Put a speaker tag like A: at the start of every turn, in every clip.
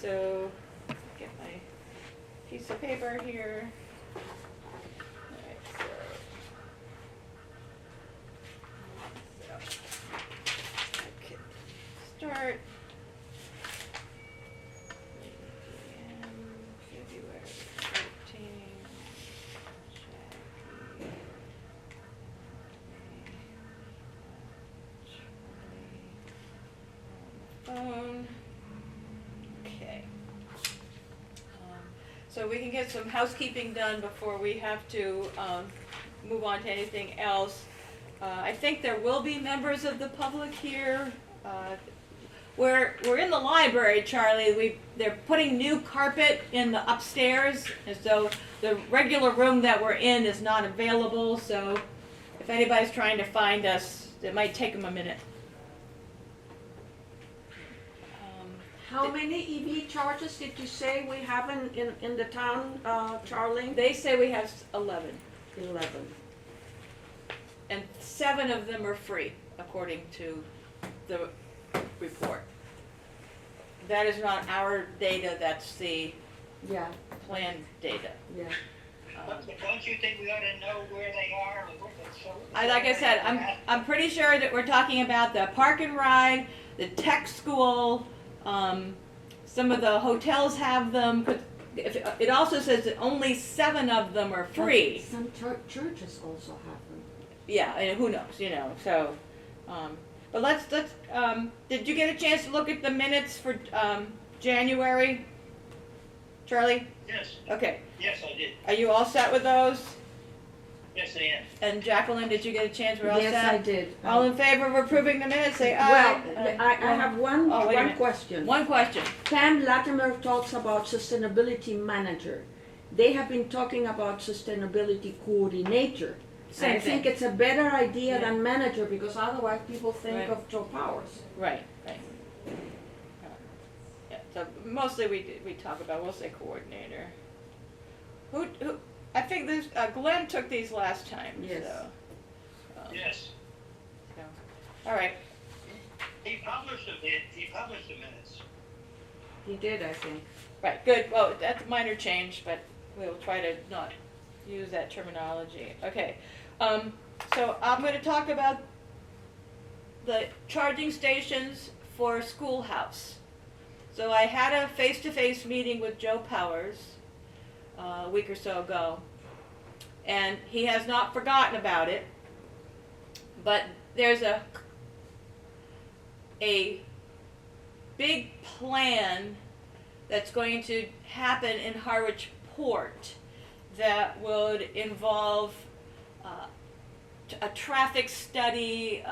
A: So, get my piece of paper here. Alright, okay, start. February 13. Phone. Okay. So we can get some housekeeping done before we have to move on to anything else. I think there will be members of the public here. We're in the library, Charlie. They're putting new carpet in the upstairs, and so the regular room that we're in is not available. So if anybody's trying to find us, it might take them a minute.
B: How many EV chargers did you say we have in the town, Charlie?
A: They say we have 11.
B: 11.
A: And 7 of them are free, according to the report. That is not our data, that's the
B: Yeah,
A: plan data.
B: yeah.
C: But don't you think we ought to know where they are?
A: Like I said, I'm pretty sure that we're talking about the park and ride, the tech school, some of the hotels have them. It also says that only 7 of them are free.
B: Some churches also have them.
A: Yeah, and who knows, you know, so, but let's, did you get a chance to look at the minutes for, January? Charlie?
C: Yes,
A: Okay,
C: yes, I did.
A: are you all set with those?
C: Yes, I am.
A: And Jacqueline, did you get a chance? We're all set?
B: Yes, I did.
A: All in favor of approving the minutes, say aye.
B: Well, I have one,
A: Oh, wait a
B: one
A: minute.
B: question.
A: One question.
B: Pam Latimer talks about sustainability manager. They have been talking about sustainability coordinator.
A: Same
B: I think
A: thing.
B: it's a better idea
A: Yeah.
B: than manager because otherwise people think
A: Right.
B: of Joe Powers.
A: Right, right. Yeah, so mostly we talk about, we'll say coordinator. Who, I think this, Glenn took these last time,
B: Yes.
A: so.
C: Yes,
A: So, all right,
C: he published the minutes.
B: He did, I think.
A: right, good, well, that's a minor change, but we'll try to not use that terminology. Okay, so I'm gonna talk about the charging stations for schoolhouse. So I had a face-to-face meeting with Joe Powers a week or so ago, and he has not forgotten about it, but there's a big plan that's going to happen in Harwich Port that would involve a traffic study,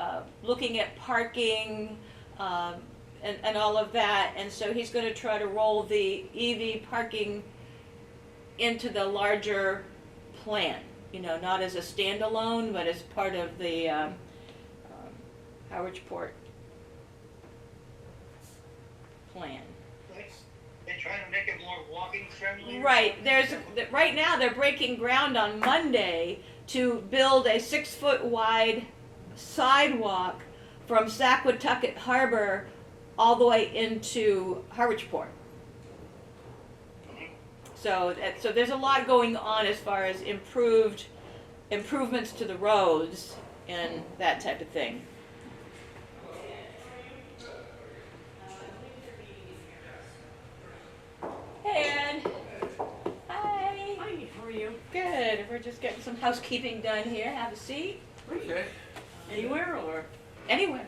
A: looking at parking, and all of that. And so he's going to try to roll the EV parking into the larger plan, you know, not as a standalone, but as part of the Harwich Port plan.
C: They're trying to make it more walking friendly.
A: Right, right now they're breaking ground on Monday to build a 6-foot wide sidewalk from Saquatucket Harbor all the way into Harwich Port. So there's a lot going on as far as improvements to the roads and that type of thing. Hey Ed. Hi.
D: Hi, how are you?
A: Good. We're just getting some housekeeping done here. Have a seat.
D: Okay. Anywhere or?
A: Anywhere.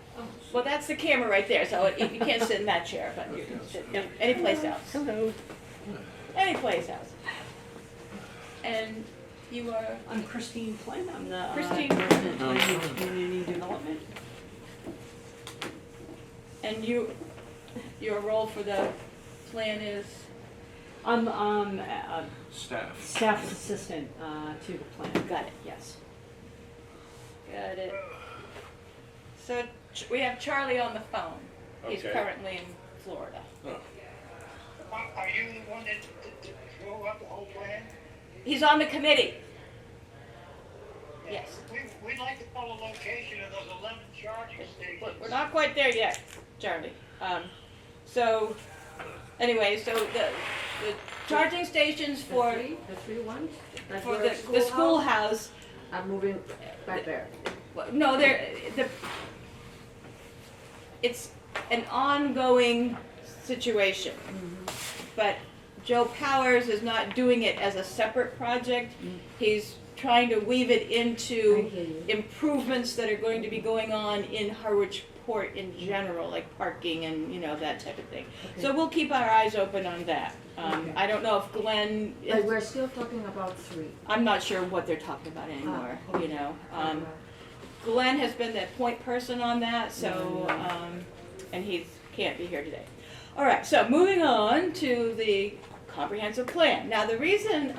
A: Well, that's the camera right there, so you can't sit in that chair, but you can sit any place else.
D: Hello.
A: Any place else. And you are
D: I'm Christine Flynn. I'm the
A: Christine.
D: Director of Planning and Community Development.
A: and your role for the plan is?
D: I'm a
E: Staff.
D: staff assistant to the plan.
A: Got it.
D: Yes.
A: Got it. So we have Charlie on the phone. He's
E: Okay.
A: currently in Florida.
E: Oh.
C: Are you the one that drew up the whole plan?
A: He's on the committee. Yes.
C: We'd like to know the location of those 11 charging stations.
A: We're not quite there yet, Charlie. So Anyway, so the charging stations for
B: The three ones? That
A: for
B: were
A: the
B: at
A: schoolhouse.
B: are moving back there.
A: Well, no, it's an ongoing situation. But Joe Powers is not doing it as a separate project. He's trying to weave it into
B: I hear you.
A: improvements that are going to be going on in Harwich Port in general, like parking and, that type of thing. So
B: Okay.
A: we'll keep our eyes open on that.
B: Okay.
A: I don't know if Glenn
B: But
A: is,
B: we're still talking about three.
A: I'm not sure what they're talking about anymore,
B: okay.
A: Glenn has been the point person on that, so, and he can't be here today. All right, so moving on to the comprehensive plan. Now, the reason,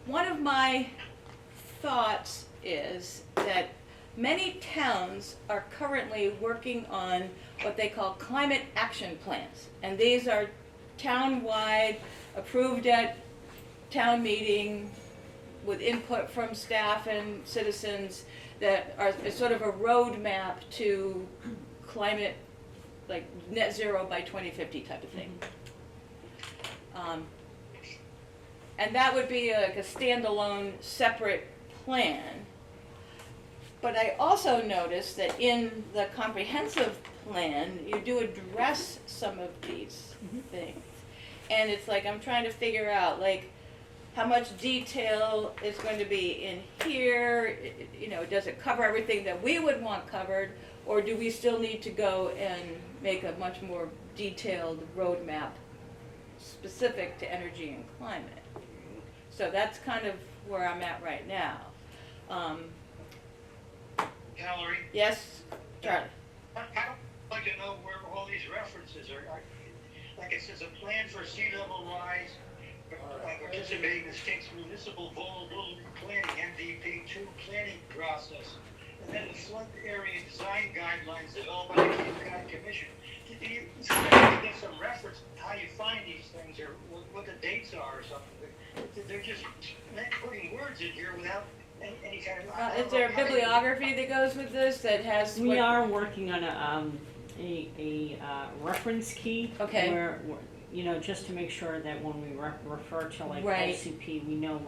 A: one of my thoughts is that many towns are currently working on what they call climate action plans. And these are town-wide, approved at town meeting, with input from staff and citizens, that are sort of a roadmap to climate, like net zero by 2050 type of thing. And that would be like a standalone, separate plan. But I also noticed that in the comprehensive plan, you do address some of these things. And it's like, I'm trying to figure out, like, how much detail is going to be in here? Does it cover everything that we would want covered? Or do we still need to go and make a much more detailed roadmap specific to energy and climate? So that's kind of where I'm at right now.
C: Valerie,
A: Yes, Charlie?
C: I'd like to know where all these references are. Like it says, a plan for sea level rise, participating in the state's municipal vulnerability planning, MVP2 planning process, and then the flood area design guidelines developed by the Cape Cod Commission. Can you get some reference to how you find these things, or what the dates are, or something? They're just putting words in here without any kind of.
A: Is there a bibliography that goes with this that has?
D: We are working on a reference key.
A: Okay.
D: Where, just to make sure that when we refer to like
A: Right.
D: LCP, we know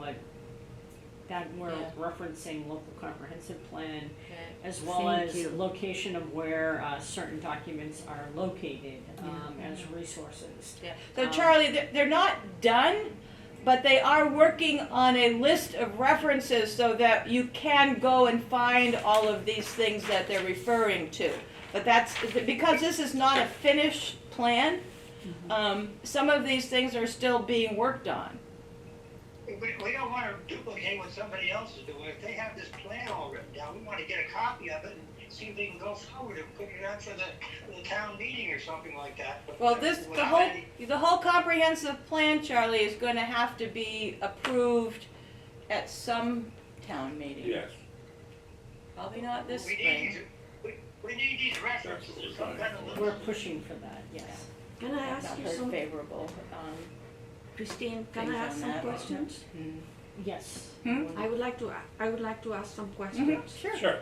D: that we're
A: Yeah.
D: referencing local comprehensive plan,
A: Okay.
D: as well
B: Thank
D: as
B: you.
D: location of where certain documents are located as resources.
A: Yeah. So Charlie, they're not done, but they are working on a list of references so that you can go and find all of these things that they're referring to. But that's, because this is not a finished plan, some of these things are still being worked on.
C: We don't want to duplicate what somebody else is doing. If they have this plan all written down, we want to get a copy of it and see if they can go forward and put it out for the town meeting or something like that. But,
A: Well,
C: without
A: the whole comprehensive plan, Charlie, is gonna have to be approved at some town meeting.
E: Yes.
A: Probably not this
C: we
A: spring.
C: need we need these references or some kind of
D: We're
C: list.
D: pushing for that, yes.
B: Can I
A: I've
B: ask
A: not
B: you
A: heard
B: some,
A: favorable,
B: Christine, can
A: things
B: I ask
A: on
B: some
A: that.
B: questions?
D: Yes.
B: I would like to ask some questions
E: Sure.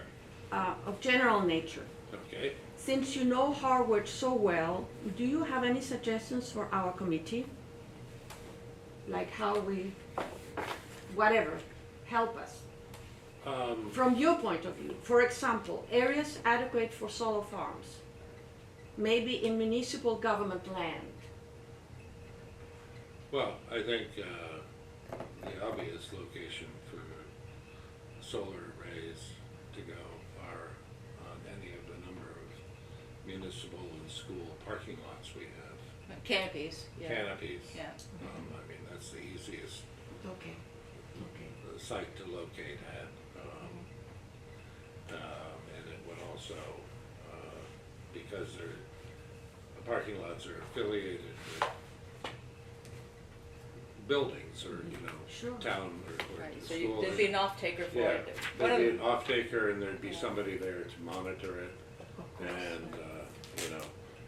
B: of general nature.
E: Okay.
B: Since you know Harwich so well, do you have any suggestions for our committee? Like how we, whatever, help us. From your point of view, for example, areas adequate for solar farms, maybe in municipal government land.
E: Well, I think the obvious location for solar arrays to go are on any of the number of municipal and school parking lots we have.
A: Canopies, yeah.
E: Canopies.
A: Yeah.
E: I mean, that's the easiest
B: Okay, okay.
E: site to locate at. And it would also, because the parking lots are affiliated with buildings or,
B: Sure.
E: town or
A: Right,
E: the
A: so
E: school.
A: there'd be an off-taker for
E: Yeah,
A: it. What
E: there'd be
A: are-
E: an off-taker and there'd be somebody there to monitor it
B: Of course.
E: and,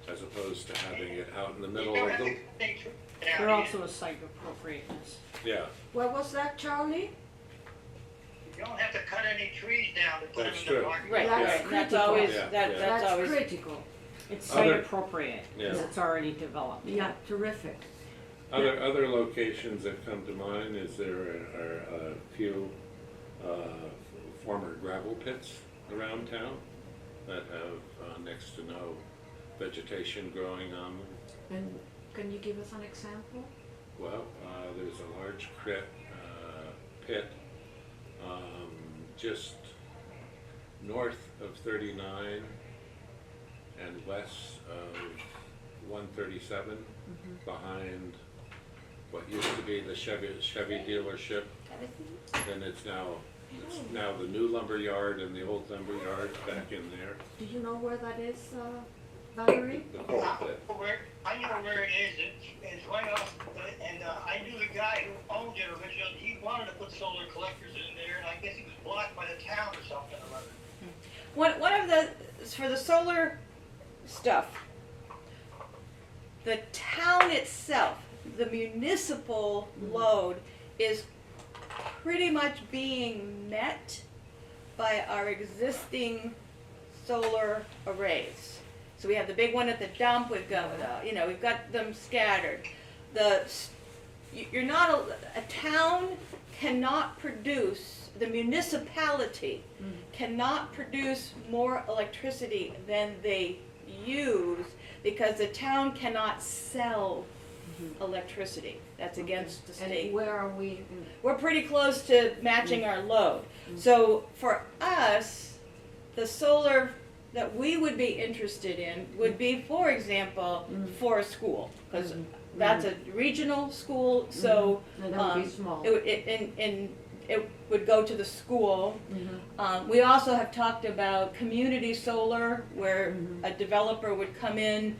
E: as opposed to having it out in the
C: You
E: middle
C: don't
E: of
C: have
E: the,
C: to think down
D: They're
C: here.
D: also a site appropriateness.
E: yeah,
B: What was that, Charlie?
C: You don't have to cut any trees down to put them
E: That's
C: in the
E: true.
C: parking
A: Right,
C: lot.
B: That's
A: right, that's
B: critical.
A: always,
E: Yeah,
A: that,
E: yeah.
A: that's always,
B: critical.
D: It's site
E: Other-
D: appropriate,
E: Yeah.
D: because it's already developed.
B: Yeah, terrific.
E: Other locations that come to mind is there are a few former gravel pits around town that have next to no vegetation growing on them.
B: And can you give us an example?
E: Well, there's a large pit just north of 39 and west of 137, behind what used to be the Chevy dealership. Then it's now the new lumber yard and the old lumber yard back in there.
B: Do you know where that is, Valerie?
E: The coal pit.
C: I know where it is. It's right off, and I knew the guy who owned it originally. He wanted to put solar collectors in there, and I guess he was blocked by the town or something or other.
A: One of the, for the solar stuff, the town itself, the municipal load is pretty much being met by our existing solar arrays. So we have the big one at the dump, we've got, we've got them scattered. You're not, a town cannot produce, the municipality cannot produce more electricity than they use because the town cannot sell electricity. That's against the state.
B: And where are we?
A: We're pretty close to matching our load. So for us, the solar that we would be interested in would be, for example, for a school, because that's a regional school, so
B: And that would be small.
A: it would go to the school. We also have talked about community solar, where a developer would come in,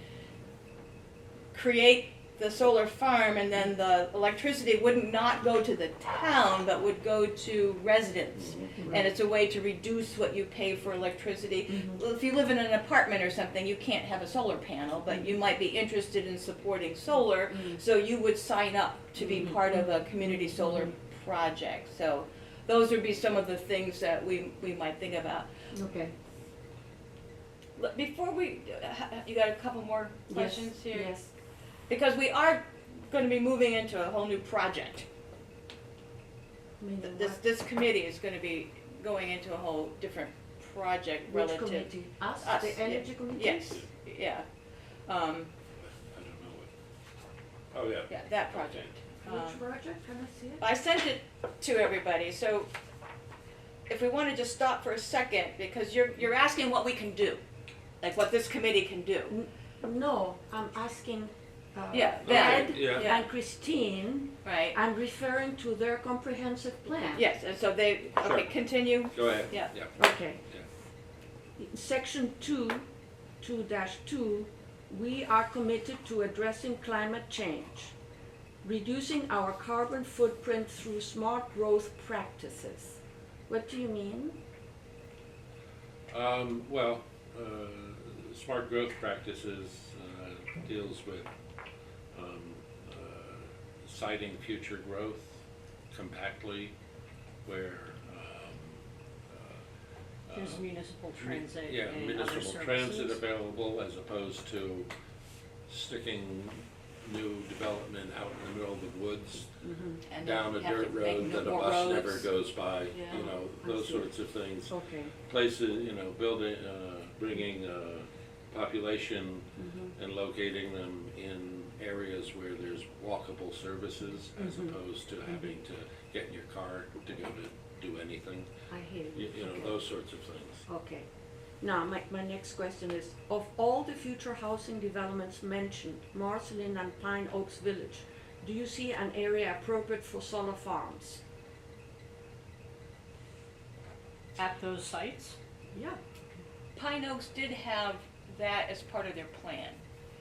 A: create the solar farm, and then the electricity wouldn't not go to the town, but would go to residents. And it's a way to reduce what you pay for electricity. Well, if you live in an apartment or something, you can't have a solar panel, but you might be interested in supporting solar, so you would sign up to be part of a community solar project. So those would be some of the things that we might think about.
B: Okay.
A: Before you got a couple more questions here?
B: Yes.
A: Because we are going to be moving into a whole new project.
B: Meaning
A: This,
B: what?
A: this committee is going to be going into a whole different project
B: Which
A: relative.
B: committee? Us?
A: Us,
B: The energy committee?
A: Yes, yeah.
E: I don't know what. Oh, yeah.
A: Yeah, that project.
B: Which project? Can I see it?
A: I sent it to everybody, so if we want to just stop for a second, because you're asking what we can do, like what this committee can do.
B: No, I'm asking
A: Yeah,
B: Ed
A: that,
E: yeah.
B: and Christine.
A: right?
B: I'm referring to their comprehensive plan.
A: Yes, and so okay,
E: Sure.
A: continue.
E: Go ahead.
A: Yeah.
B: Okay. Section 2.2, we are committed to addressing climate change, reducing our carbon footprint through smart growth practices. What do you mean?
E: Well, smart growth practices deals with citing future growth compactly, where
D: There's municipal transit
E: yeah,
D: and other
E: municipal transit
D: services.
E: available, as opposed to sticking new development out in the middle of the woods,
A: And
E: down a
A: then have
E: dirt
A: to make
E: road that a
A: more
E: bus never
A: roads.
E: goes by,
A: Yeah.
E: you know,
B: I
E: those
B: see.
E: sorts of things.
B: Okay.
E: Places, building, bringing population and locating them in areas where there's walkable services, as opposed to having to get in your car to go to do anything.
B: I hear you.
E: You know,
B: Okay.
E: those sorts of things.
B: Okay. Now, my next question is, of all the future housing developments mentioned, Marceline and Pine Oaks Village, do you see an area appropriate for solar farms?
D: At those sites?
B: Yeah.
A: Pine Oaks did have that as part of their plan,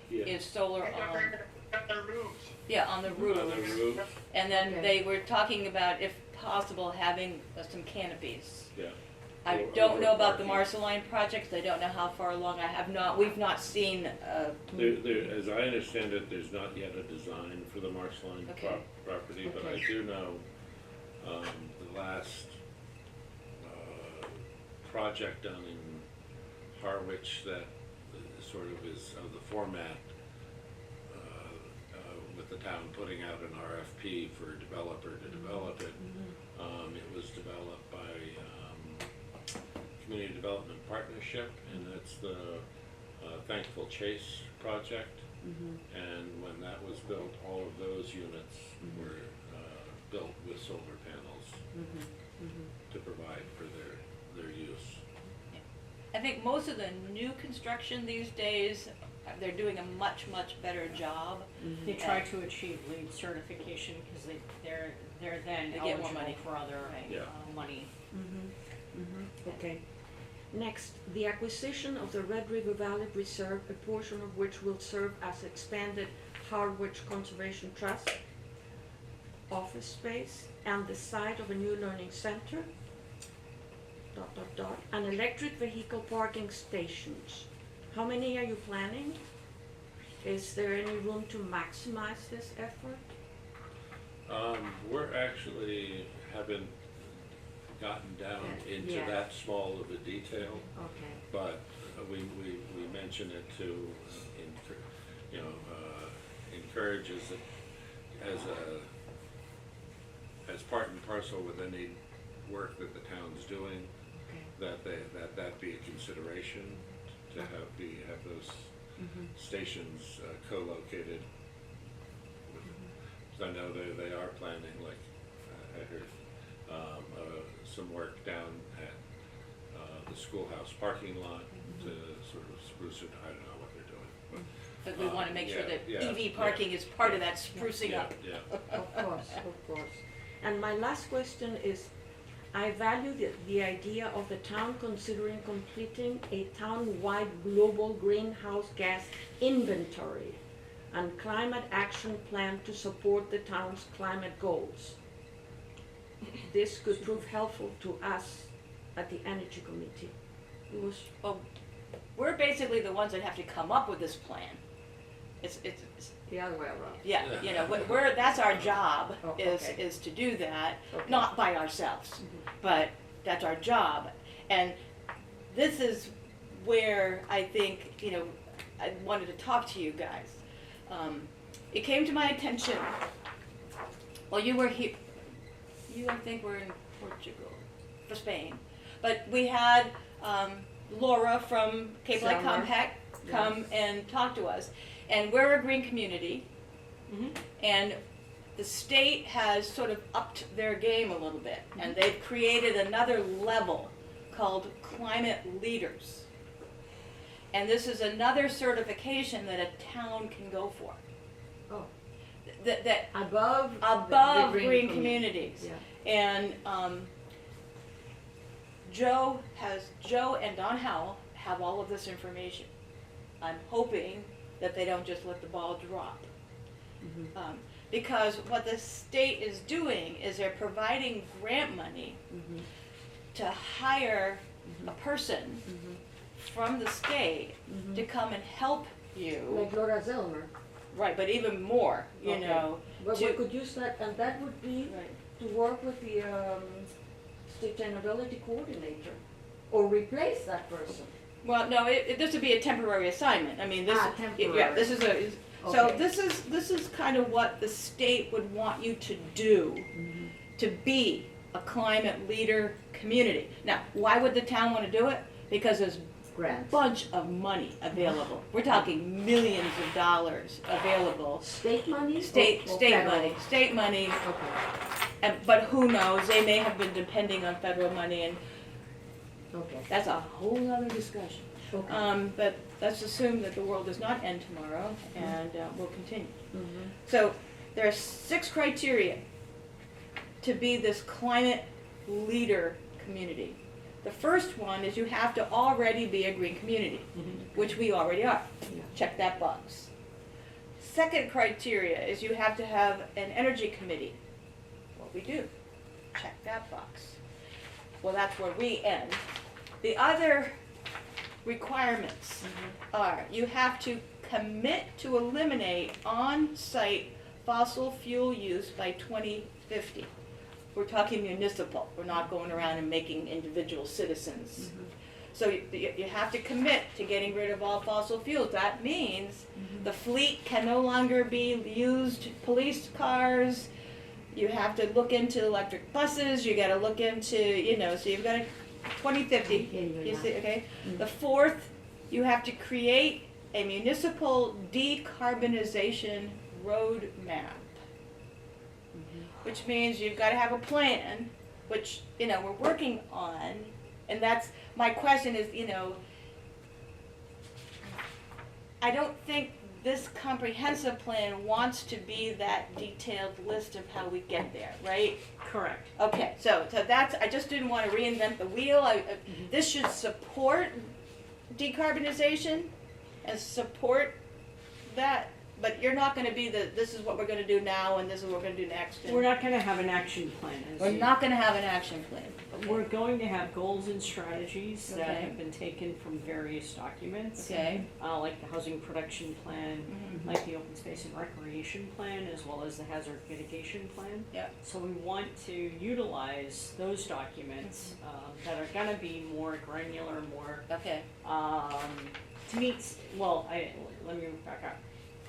E: Yeah.
A: is solar
C: Got
A: on,
C: their roofs.
A: on the roof.
E: On the roof,
A: And then
B: Okay.
A: they were talking about, if possible, having some canopies.
E: yeah.
A: I
E: Or-
A: don't
E: or
A: know about the
E: parking.
A: Marceline projects, I don't know how far along, we've not seen,
E: There, as I understand it, there's not yet a design for the Marceline
A: Okay.
E: property, but I
B: Okay.
E: do know, the last, project done in Harwich that sort of is of the format with the town putting out an RFP for a developer to develop it. It was developed by Community Development Partnership, and that's the Thankful Chase project. And when that was built, all of those units were built with solar panels to provide for their use.
A: I think most of the new construction these days, they're doing a much, much better job.
D: They try to achieve LEED certification because they're then
A: They get more
D: eligible
A: money.
D: for other
E: Yeah.
D: money.
B: Okay. Next, the acquisition of the Red River Valley Reserve, a portion of which will serve as expanded Harwich Conservation Trust office space and the site of a new learning center, ... and electric vehicle parking stations. How many are you planning? Is there any room to maximize this effort?
E: We're actually haven't gotten down into
B: Yeah.
E: that small of a detail,
B: Okay.
E: but we mention it to encourage as part and parcel with any work that the town's doing,
B: Okay.
E: that be a consideration to have those stations co-located. Because I know they are planning, like I heard, some work down at the schoolhouse parking lot to sort of spruce it. I don't know what they're doing,
A: But we want to make sure
E: yeah,
A: that
E: yeah,
A: EV parking is part of that sprucing
E: yeah,
A: up.
E: yeah.
B: Of course. And my last question is, I value the idea of the town considering completing a town-wide global greenhouse gas inventory and climate action plan to support the town's climate goals. This could prove helpful to us at the Energy Committee. It was,
A: Well, we're basically the ones that have to come up with this plan. It's
B: the other way around.
A: yeah, you know, that's our job,
B: Oh, okay.
A: is to do that,
B: Okay.
A: not by ourselves, but that's our job. And this is where I think, I wanted to talk to you guys. It came to my attention, well, you were here, I think were in Portugal, for Spain, but we had Laura from Cape Light
B: Summer.
A: Compact come and talk to us. And we're a green community, and the state has sort of upped their game a little bit, and they've created another level called climate leaders. And this is another certification that a town can go for.
B: Oh,
A: That
B: above
A: above
B: the
A: green communities.
B: Yeah.
A: And Joe and Don Howell have all of this information. I'm hoping that they don't just let the ball drop. Because what the state is doing is they're providing grant money to hire a person from the state to come and help you.
B: Like Laura Zellmer.
A: Right, but even more, you
B: Okay.
A: know.
B: But
A: to-
B: we could use that, and that would be
A: Right.
B: to work with the sustainability coordinator, or replace that person.
A: Well, no, this would be a temporary assignment. I mean, this.
B: Ah,
A: Yeah,
B: temporary.
A: this is so
B: Okay.
A: this is kind of what the state would want you to do, to be a climate leader community. Now, why would the town want to do it? Because there's a
B: Grants.
A: bunch of money available. We're talking millions of dollars available.
B: State money?
A: State
B: or
A: state money.
B: Okay,
A: But who knows? They may have been depending on federal money, and
B: okay,
A: that's a whole other discussion.
B: okay.
A: But let's assume that the world does not end tomorrow, and we'll continue.
B: Mhm.
A: So there are 6 criteria to be this climate leader community. The first one is you have to already be a green community, which we already are.
B: Yeah.
A: Check that box. Second criteria is you have to have an energy committee. What we do. Check that box. Well, that's where we end. The other requirements are you have to commit to eliminate on-site fossil fuel use by 2050. We're talking municipal. We're not going around and making individual citizens. So you have to commit to getting rid of all fossil fuels. That means the fleet can no longer be used, police cars. You have to look into electric buses. You got to look into, so you've got 2050. You see, okay? The fourth, you have to create a municipal decarbonization roadmap, which means you've got to have a plan, which, we're working on. And that's, my question is, I don't think this comprehensive plan wants to be that detailed list of how we get there, right?
D: Correct.
A: Okay, so that's, I just didn't want to reinvent the wheel. This should support decarbonization and support that, but you're not going to be this is what we're going to do now and this is what we're going to do next.
D: We're not gonna have an action plan.
A: We're not going to have an action plan. Okay.
D: We're going to have goals and strategies that
A: Okay.
D: have been taken from various documents.
A: Okay.
D: Like the housing production plan, like the open space and recreation plan, as well as the hazard mitigation plan.
A: Yep.
D: So we want to utilize those documents that are gonna be more granular, more,
A: Okay.
D: to meet, let me back up.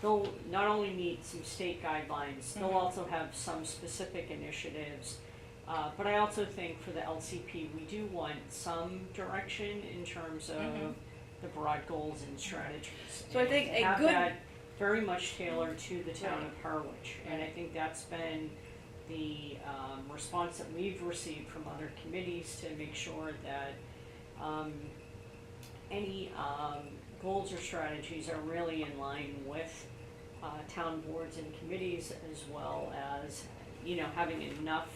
D: They'll not only meet some state guidelines, they'll also have some specific initiatives. But I also think for the LCP, we do want some direction in terms of the broad goals and strategies.
A: So I think
D: And
A: a
D: have
A: good-
D: that very much tailored to the town of Harwich. And I think that's been the response that we've received from other committees to make sure that any goals or strategies are really in line with town boards and committees, as well as, having enough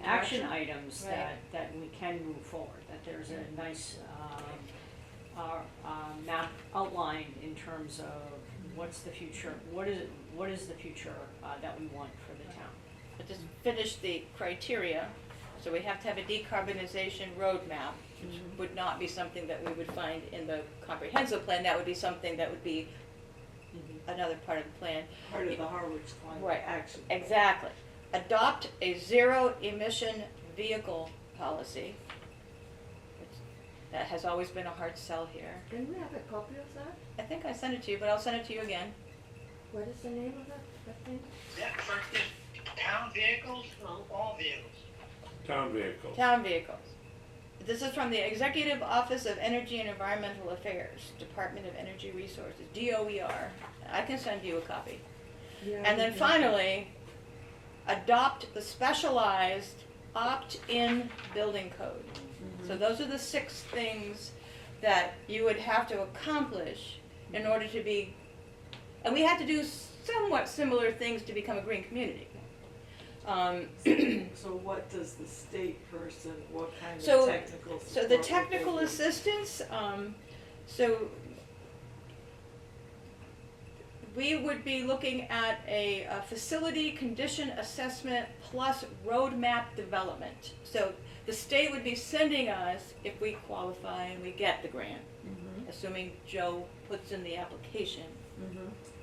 D: action items
A: Right.
D: that we can move forward, that there's a nice map outlined in terms of what's the future, what is the future that we want for the town.
A: But just finish the criteria. So we have to have a decarbonization roadmap, which would not be something that we would find in the comprehensive plan. That would be something that would be another part of the plan.
B: Part of the Harwich Climate
A: Right.
B: Action.
A: Exactly. Adopt a zero emission vehicle policy. That has always been a hard sell here.
B: Can we have a copy of that?
A: I think I sent it to you, but I'll send it to you again.
B: What is the name of that thing?
C: That first is town vehicles or all vehicles?
E: Town vehicles.
A: Town vehicles. This is from the Executive Office of Energy and Environmental Affairs, Department of Energy Resources, DOER. I can send you a copy.
B: Yeah,
A: And then
B: we-
A: finally, adopt the specialized opt-in building code. So those are the 6 things that you would have to accomplish in order to be, and we had to do somewhat similar things to become a green community.
F: So what does the state person, what kind
A: So-
F: of technical support?
A: So the
F: would they
A: technical
F: give?
A: assistance, so we would be looking at a facility condition assessment plus roadmap development. So the state would be sending us, if we qualify and we get the grant, assuming Joe puts in the application.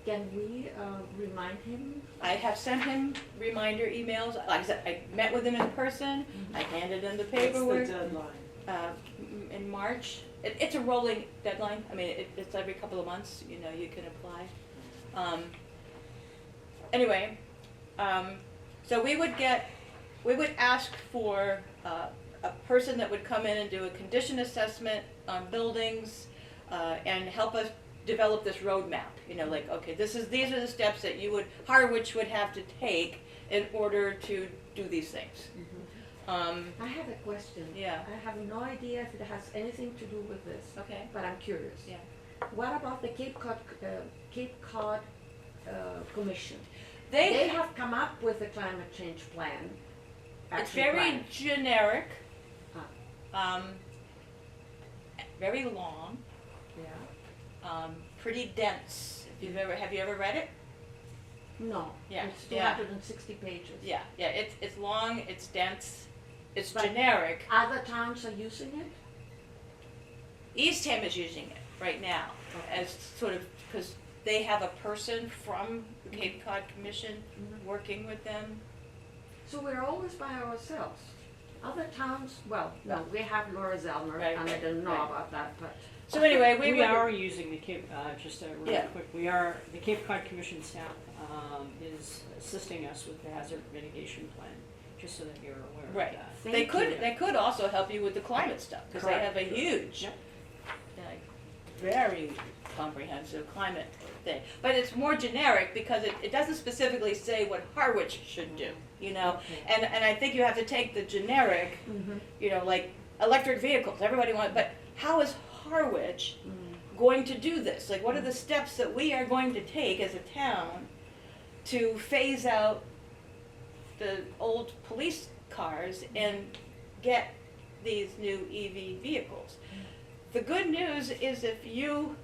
B: Can we remind him?
A: I have sent him reminder emails. Like I said, I met with him in person. I handed him the paperwork.
F: What's the deadline?
A: In March. It's a rolling deadline. I mean, it's every couple of months, you can apply. Anyway, so we would ask for a person that would come in and do a condition assessment on buildings and help us develop this roadmap. Like, okay, these are the steps that Harwich would have to take in order to do these things.
B: I have a question.
A: Yeah.
B: I have no idea if it has anything to do with this,
A: Okay.
B: but I'm curious.
A: Yeah.
B: What about the Cape Cod Commission?
A: They
B: They have come up with a climate change plan.
A: It's
B: action
A: very
B: plan.
A: generic, very long,
B: Yeah.
A: pretty dense. Have you ever read it?
B: No.
A: Yeah,
B: It's
A: yeah.
B: 260 pages.
A: Yeah, it's long, it's dense, it's
B: But-
A: generic.
B: Other towns are using it?
A: Eastham is using it right now as sort of, because they have a person from the Cape Cod Commission working with them.
B: So we're always by ourselves. Other towns, well, no, we have Laura Zelmer,
A: Right,
B: and I don't know
A: right.
B: about that, but.
A: So anyway,
D: We
A: were-
D: are using the Cape, just really
A: Yeah.
D: quick, the Cape Cod Commission staff is assisting us with the hazard mitigation plan, just so that you're aware of
A: Right.
D: that.
A: They
B: Thank you.
A: they could also help you with the climate stuff, because they have a
D: Correct.
A: huge,
D: Yep.
A: like, very comprehensive climate thing. But it's more generic because it doesn't specifically say what Harwich should do, you know?
D: Okay.
A: And I think you have to take the generic,
B: Mhm.
A: you know, like electric vehicles, everybody wants, but how is Harwich going to do this? Like, what are the steps that we are going to take as a town to phase out the old police cars and get these new EV vehicles? The good news is if you,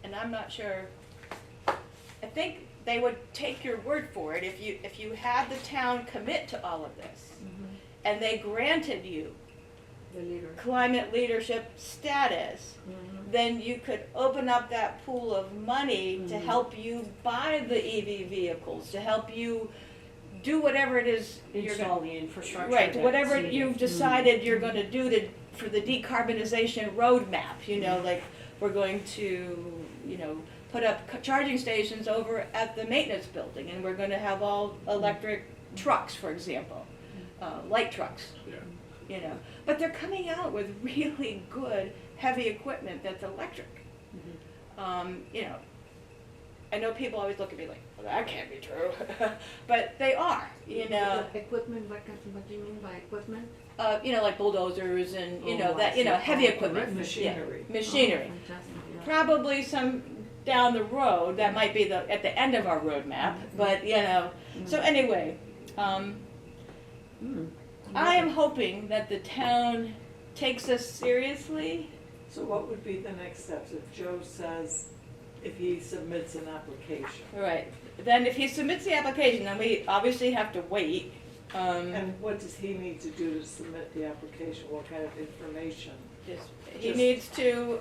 A: and I'm not sure, I think they would take your word for it if you had the town commit to all of this and they granted you
B: The leader.
A: climate leadership status, then you could open up that pool of money to help you buy the EV vehicles, to help you do whatever it is you're
D: Install
A: going
D: the infrastructure.
A: right,
D: that's
A: whatever
D: needed.
A: you've decided you're going to do for the decarbonization roadmap. You know, like we're going to, you know, put up charging stations over at the maintenance building, and we're going to have all electric trucks, for example, light trucks.
E: Yeah.
A: You know, but they're coming out with really good heavy equipment that's electric. You know, I know people always look at me like, well, that can't be true, but they are. You know,
B: Equipment, what do you mean by equipment?
A: you know, like bulldozers and you know
B: Oh,
A: that
B: I
A: you know
B: see.
A: heavy
B: Oh,
A: equipment,
F: Machinery.
A: Yeah, machinery.
B: Oh, fantastic, yeah.
A: Probably some down the road. That might be at the end of our roadmap, but you know. So anyway. I am hoping that the town takes us seriously.
F: So what would be the next steps if Joe says, if he submits an application?
A: Right. Then if he submits the application, then we obviously have to wait.
F: And what does he need to do to submit the application? What kind of information?
A: He
F: Just-
A: needs to,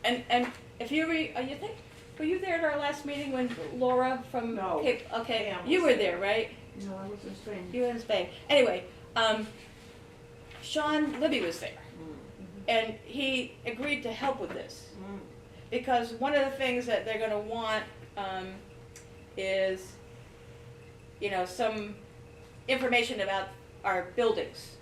A: and if you you think, were you there at our last meeting when Laura from
F: No.
A: Cape, okay,
F: Pam
A: you
F: was
A: were there, right?
B: No, I was in Spain.
A: You were in Spain. Anyway, Sean Libby was there, and he agreed to help with this. Because one of the things that they're gonna want, is, you know, some information about our buildings.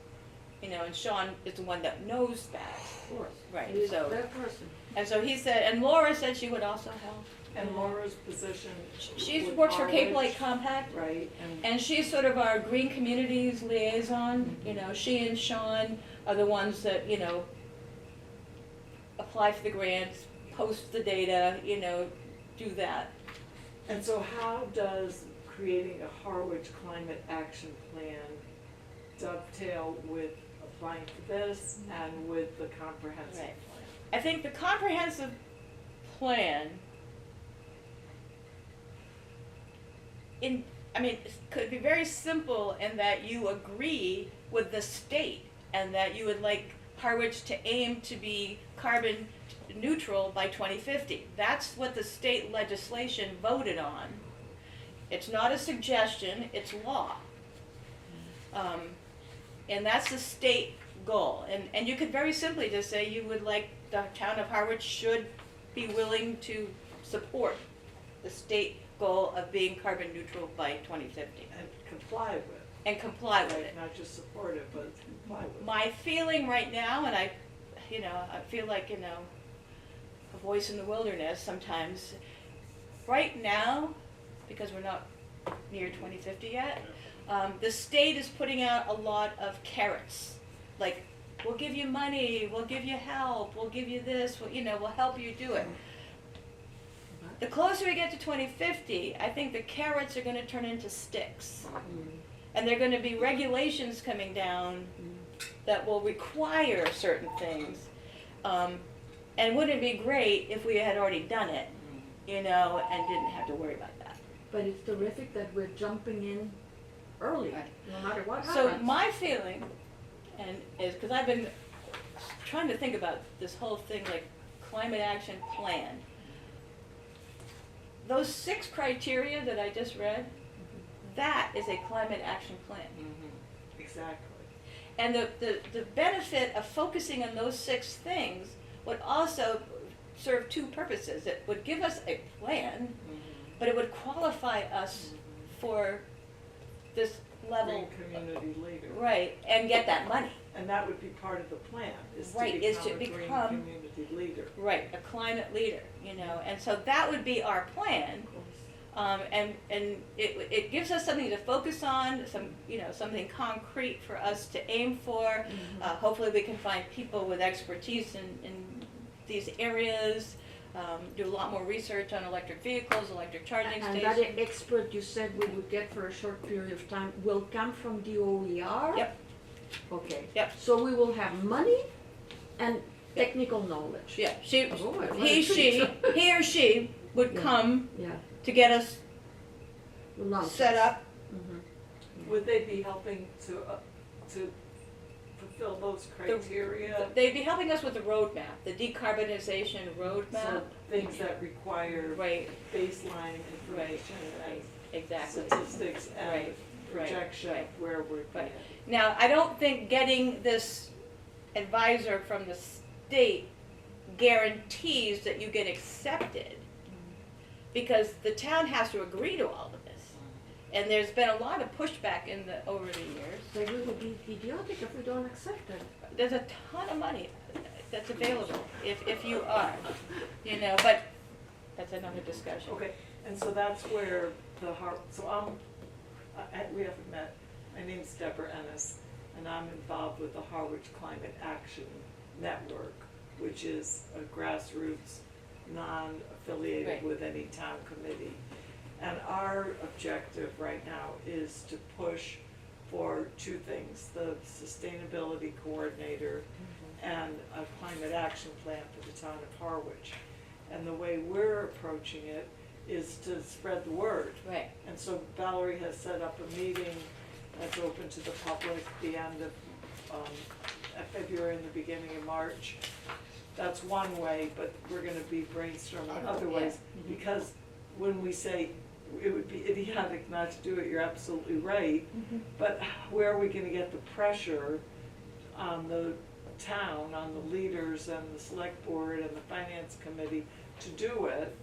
A: You know, and Sean is the one that knows that.
B: Of course.
A: Right,
B: He's
A: so-
B: that person.
A: And so he said, and Laura said she would also help.
F: And Laura's position?
A: She
F: with
A: works for Cape Light
F: Harwich,
A: Compact,
F: Right,
A: and she's sort of our green communities liaison. You know, she and Sean are the ones that, you know, apply for the grants, post the data, you know, do that.
F: and so how does creating a Harwich Climate Action Plan dovetail with applying for this and with the comprehensive
A: Right.
F: plan?
A: I think the comprehensive plan it could be very simple in that you agree with the state and that you would like Harwich to aim to be carbon neutral by 2050. That's what the state legislation voted on. It's not a suggestion, it's law. And that's the state goal. And you could very simply just say you would like the town of Harwich should be willing to support the state goal of being carbon neutral by 2050
F: And comply with,
A: and comply with
F: right,
A: it.
F: not just support it, but comply with.
A: My feeling right now, and I feel like, a voice in the wilderness sometimes, right now, because we're not near 2050 yet, the state is putting out a lot of carrots. Like, we'll give you money, we'll give you help, we'll give you this, we'll help you do it. The closer we get to 2050, I think the carrots are gonna turn into sticks. And there are gonna be regulations coming down that will require certain things. And wouldn't it be great if we had already done it, and didn't have to worry about that?
B: But it's terrific that we're jumping in early,
A: Right.
B: no matter what
A: So
B: happens.
A: my feeling, is, because I've been trying to think about this whole thing, like climate action plan. Those 6 criteria that I just read, that is a climate action plan.
F: Exactly.
A: And the benefit of focusing on those 6 things would also serve 2 purposes. It would give us a plan, but it would qualify us for this level.
F: Green community leader.
A: Right, and get that money.
F: And that would be part of the plan, is
A: Right, is to
F: to become a green
A: become-
F: community leader.
A: Right, a climate leader, you know, and so that would be our plan. And it gives us something to focus on, something concrete for us to aim for. Hopefully we can find people with expertise in these areas, do a lot more research on electric vehicles, electric charging
B: And
A: stations.
B: that expert you said we would get for a short period of time will come from DOER?
A: Yep.
B: Okay.
A: Yep.
B: So we will have money and technical knowledge?
A: Yeah,
B: Oh, what a
A: he or she would
B: Yeah.
A: come
B: Yeah.
A: to get us
B: Long
A: set
B: term.
A: up.
F: Would they be helping to fulfill those criteria?
A: They'd be helping us with the roadmap, the decarbonization
F: So
A: roadmap.
F: things that require
A: Right,
F: baseline information
A: right,
F: and
A: exactly.
F: statistics and
A: Right,
F: projection
A: right,
F: of where we're
A: right.
F: going.
A: Now, I don't think getting this advisor from the state guarantees that you get accepted, because the town has to agree to all of this. And there's been a lot of pushback over the years.
B: So we would be idiotic if we don't accept it.
A: There's a ton of money that's available if you are, but that's another discussion.
F: Okay, and so that's where we haven't met. My name's Deborah Ennis, and I'm involved with the Harwich Climate Action Network, which is a grassroots, non-affiliated
A: Right.
F: with any town committee. And our objective right now is to push for 2 things: the sustainability coordinator and a climate action plan for the town of Harwich. And the way we're approaching it is to spread the word.
A: Right,
F: And so Valerie has set up a meeting that's open to the public the end of February and the beginning of March. That's one way, but we're gonna be brainstorming other ways. Because when we say it would be idiotic not to do it, you're absolutely right. But where are we gonna get the pressure on the town, on the leaders and the select board and the finance committee to do it,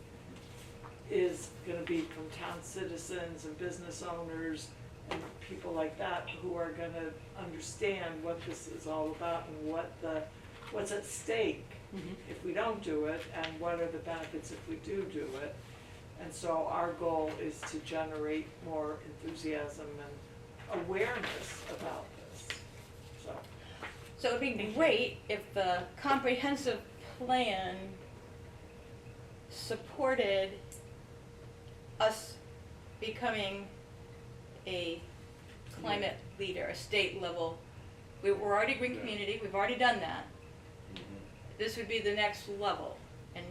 F: is gonna be from town citizens and business owners and people like that who are gonna understand what this is all about and what's at stake if we don't do it, and what are the benefits if we do it. And so our goal is to generate more enthusiasm and awareness about this, so.
A: so it'd be great if the comprehensive plan supported us becoming a climate leader, a state level. We're already a green
E: Yeah.
A: community, we've already done that. This would be the next level. And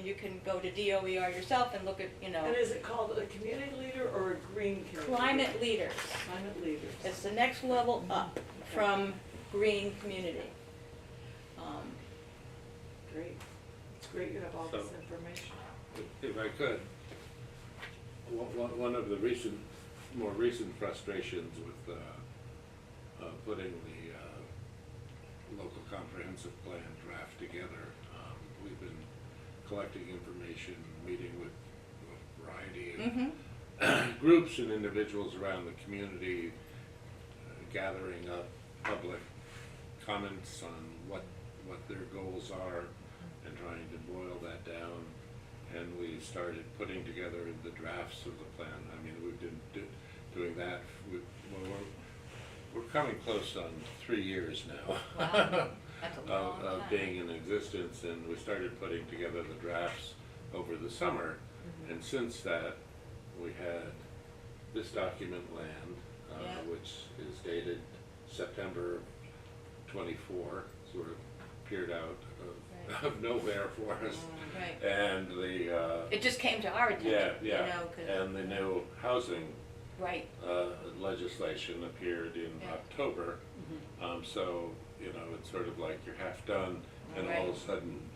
A: you can go to DOER yourself and look at,
F: And is it called a community leader or a green community?
A: climate leaders.
F: Climate leaders.
A: It's the next level up from green community.
F: Great. It's great you have all this
E: So-
F: information.
E: If I could, one of the more recent frustrations with putting the local comprehensive plan draft together, we've been collecting information, meeting with a variety of groups and individuals around the community, gathering up public comments on what their goals are and trying to boil that down. And we started putting together the drafts of the plan. I mean, we've been doing that. We're coming close on 3 years now.
A: Wow, that's a long
E: of
A: time.
E: being in existence, and we started putting together the drafts over the summer. And since that, we had this document land,
A: Yeah.
E: which is dated September 24, sort of appeared out of nowhere for us.
A: Right.
E: And the,
A: It just came to our attention,
E: yeah,
A: 'cause-
E: and the new housing
A: right,
E: legislation appeared in
A: Yeah.
E: October. So, it's sort of like you're half done, and all of
A: Right.
E: a sudden,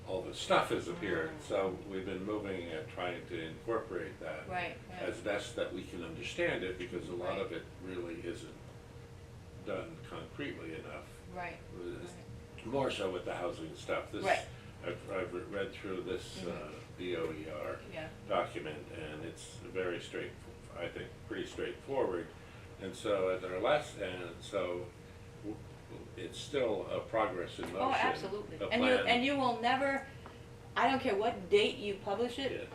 E: all the stuff has appeared, so we've been moving at trying to incorporate that
A: Right, right.
E: as best that we can understand it, because a lot of it really isn't done concretely enough.
A: Right.
E: More so with the housing stuff. This,
A: Right.
E: I've read through this DOER
A: Yeah.
E: document, and it's very I think, pretty straightforward. And so at our last, and so it's still a progress in motion.
A: Oh, absolutely.
E: A
A: And
E: plan.
A: you will never, I don't care what date you publish
E: Yeah.
A: it,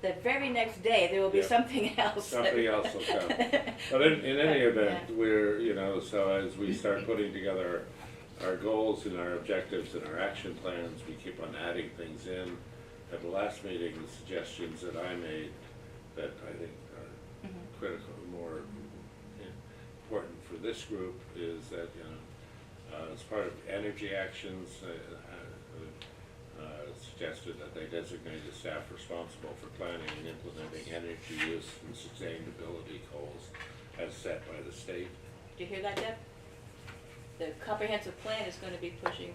A: the very next day, there will be
E: Yeah.
A: something else.
E: Something else will come. But in any event,
A: Yeah.
E: we're, so as we start putting together our goals and our objectives and our action plans, we keep on adding things in. At the last meeting, the suggestions that I made that I think are critical, more important for this group is that, as part of energy actions, suggested that they designate a staff responsible for planning and implementing energy use and sustainability goals as set by the state.
A: Do you hear that, Deb? The comprehensive plan is gonna be pushing,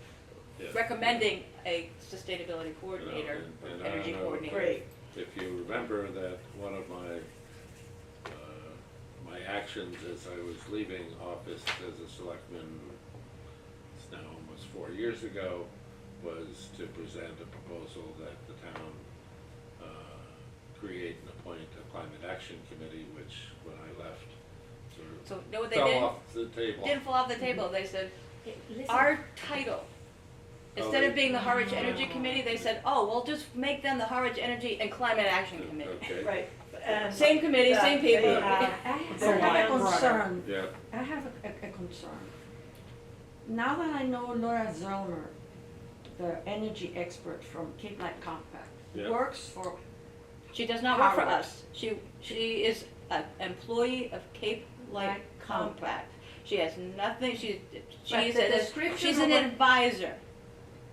E: Yeah.
A: recommending a sustainability coordinator,
E: and
A: or
E: I don't
A: energy
E: know
A: coordinator.
F: Great.
E: If you remember that one of my actions as I was leaving office as a selectman, it's now almost 4 years ago, was to present a proposal that the town create and appoint a climate action committee, which when I left sort of
A: So, know what they
E: fell
A: did?
E: off the table.
A: Didn't fall off the table, they said,
B: Listen,
A: our title, instead
E: they-
A: of being the Harwich Energy Committee, they said, oh, we'll just make them the Harwich Energy and Climate Action Committee.
E: Okay.
F: Right, and.
A: Same committee,
F: that
A: same
F: they
A: people.
F: have
B: I
F: the
B: have a
F: one brother.
B: concern.
E: Yeah,
B: I have a concern. Now that I know Laura Zellmer, the energy expert from Cape Light Compact,
E: Yeah.
B: works for,
A: She does not work for
B: Harwich.
A: us. She is an employee of Cape Light
B: Light Compact.
A: Compact. She has nothing, she's
B: the description
A: she's
B: of
A: an
B: what-
A: advisor.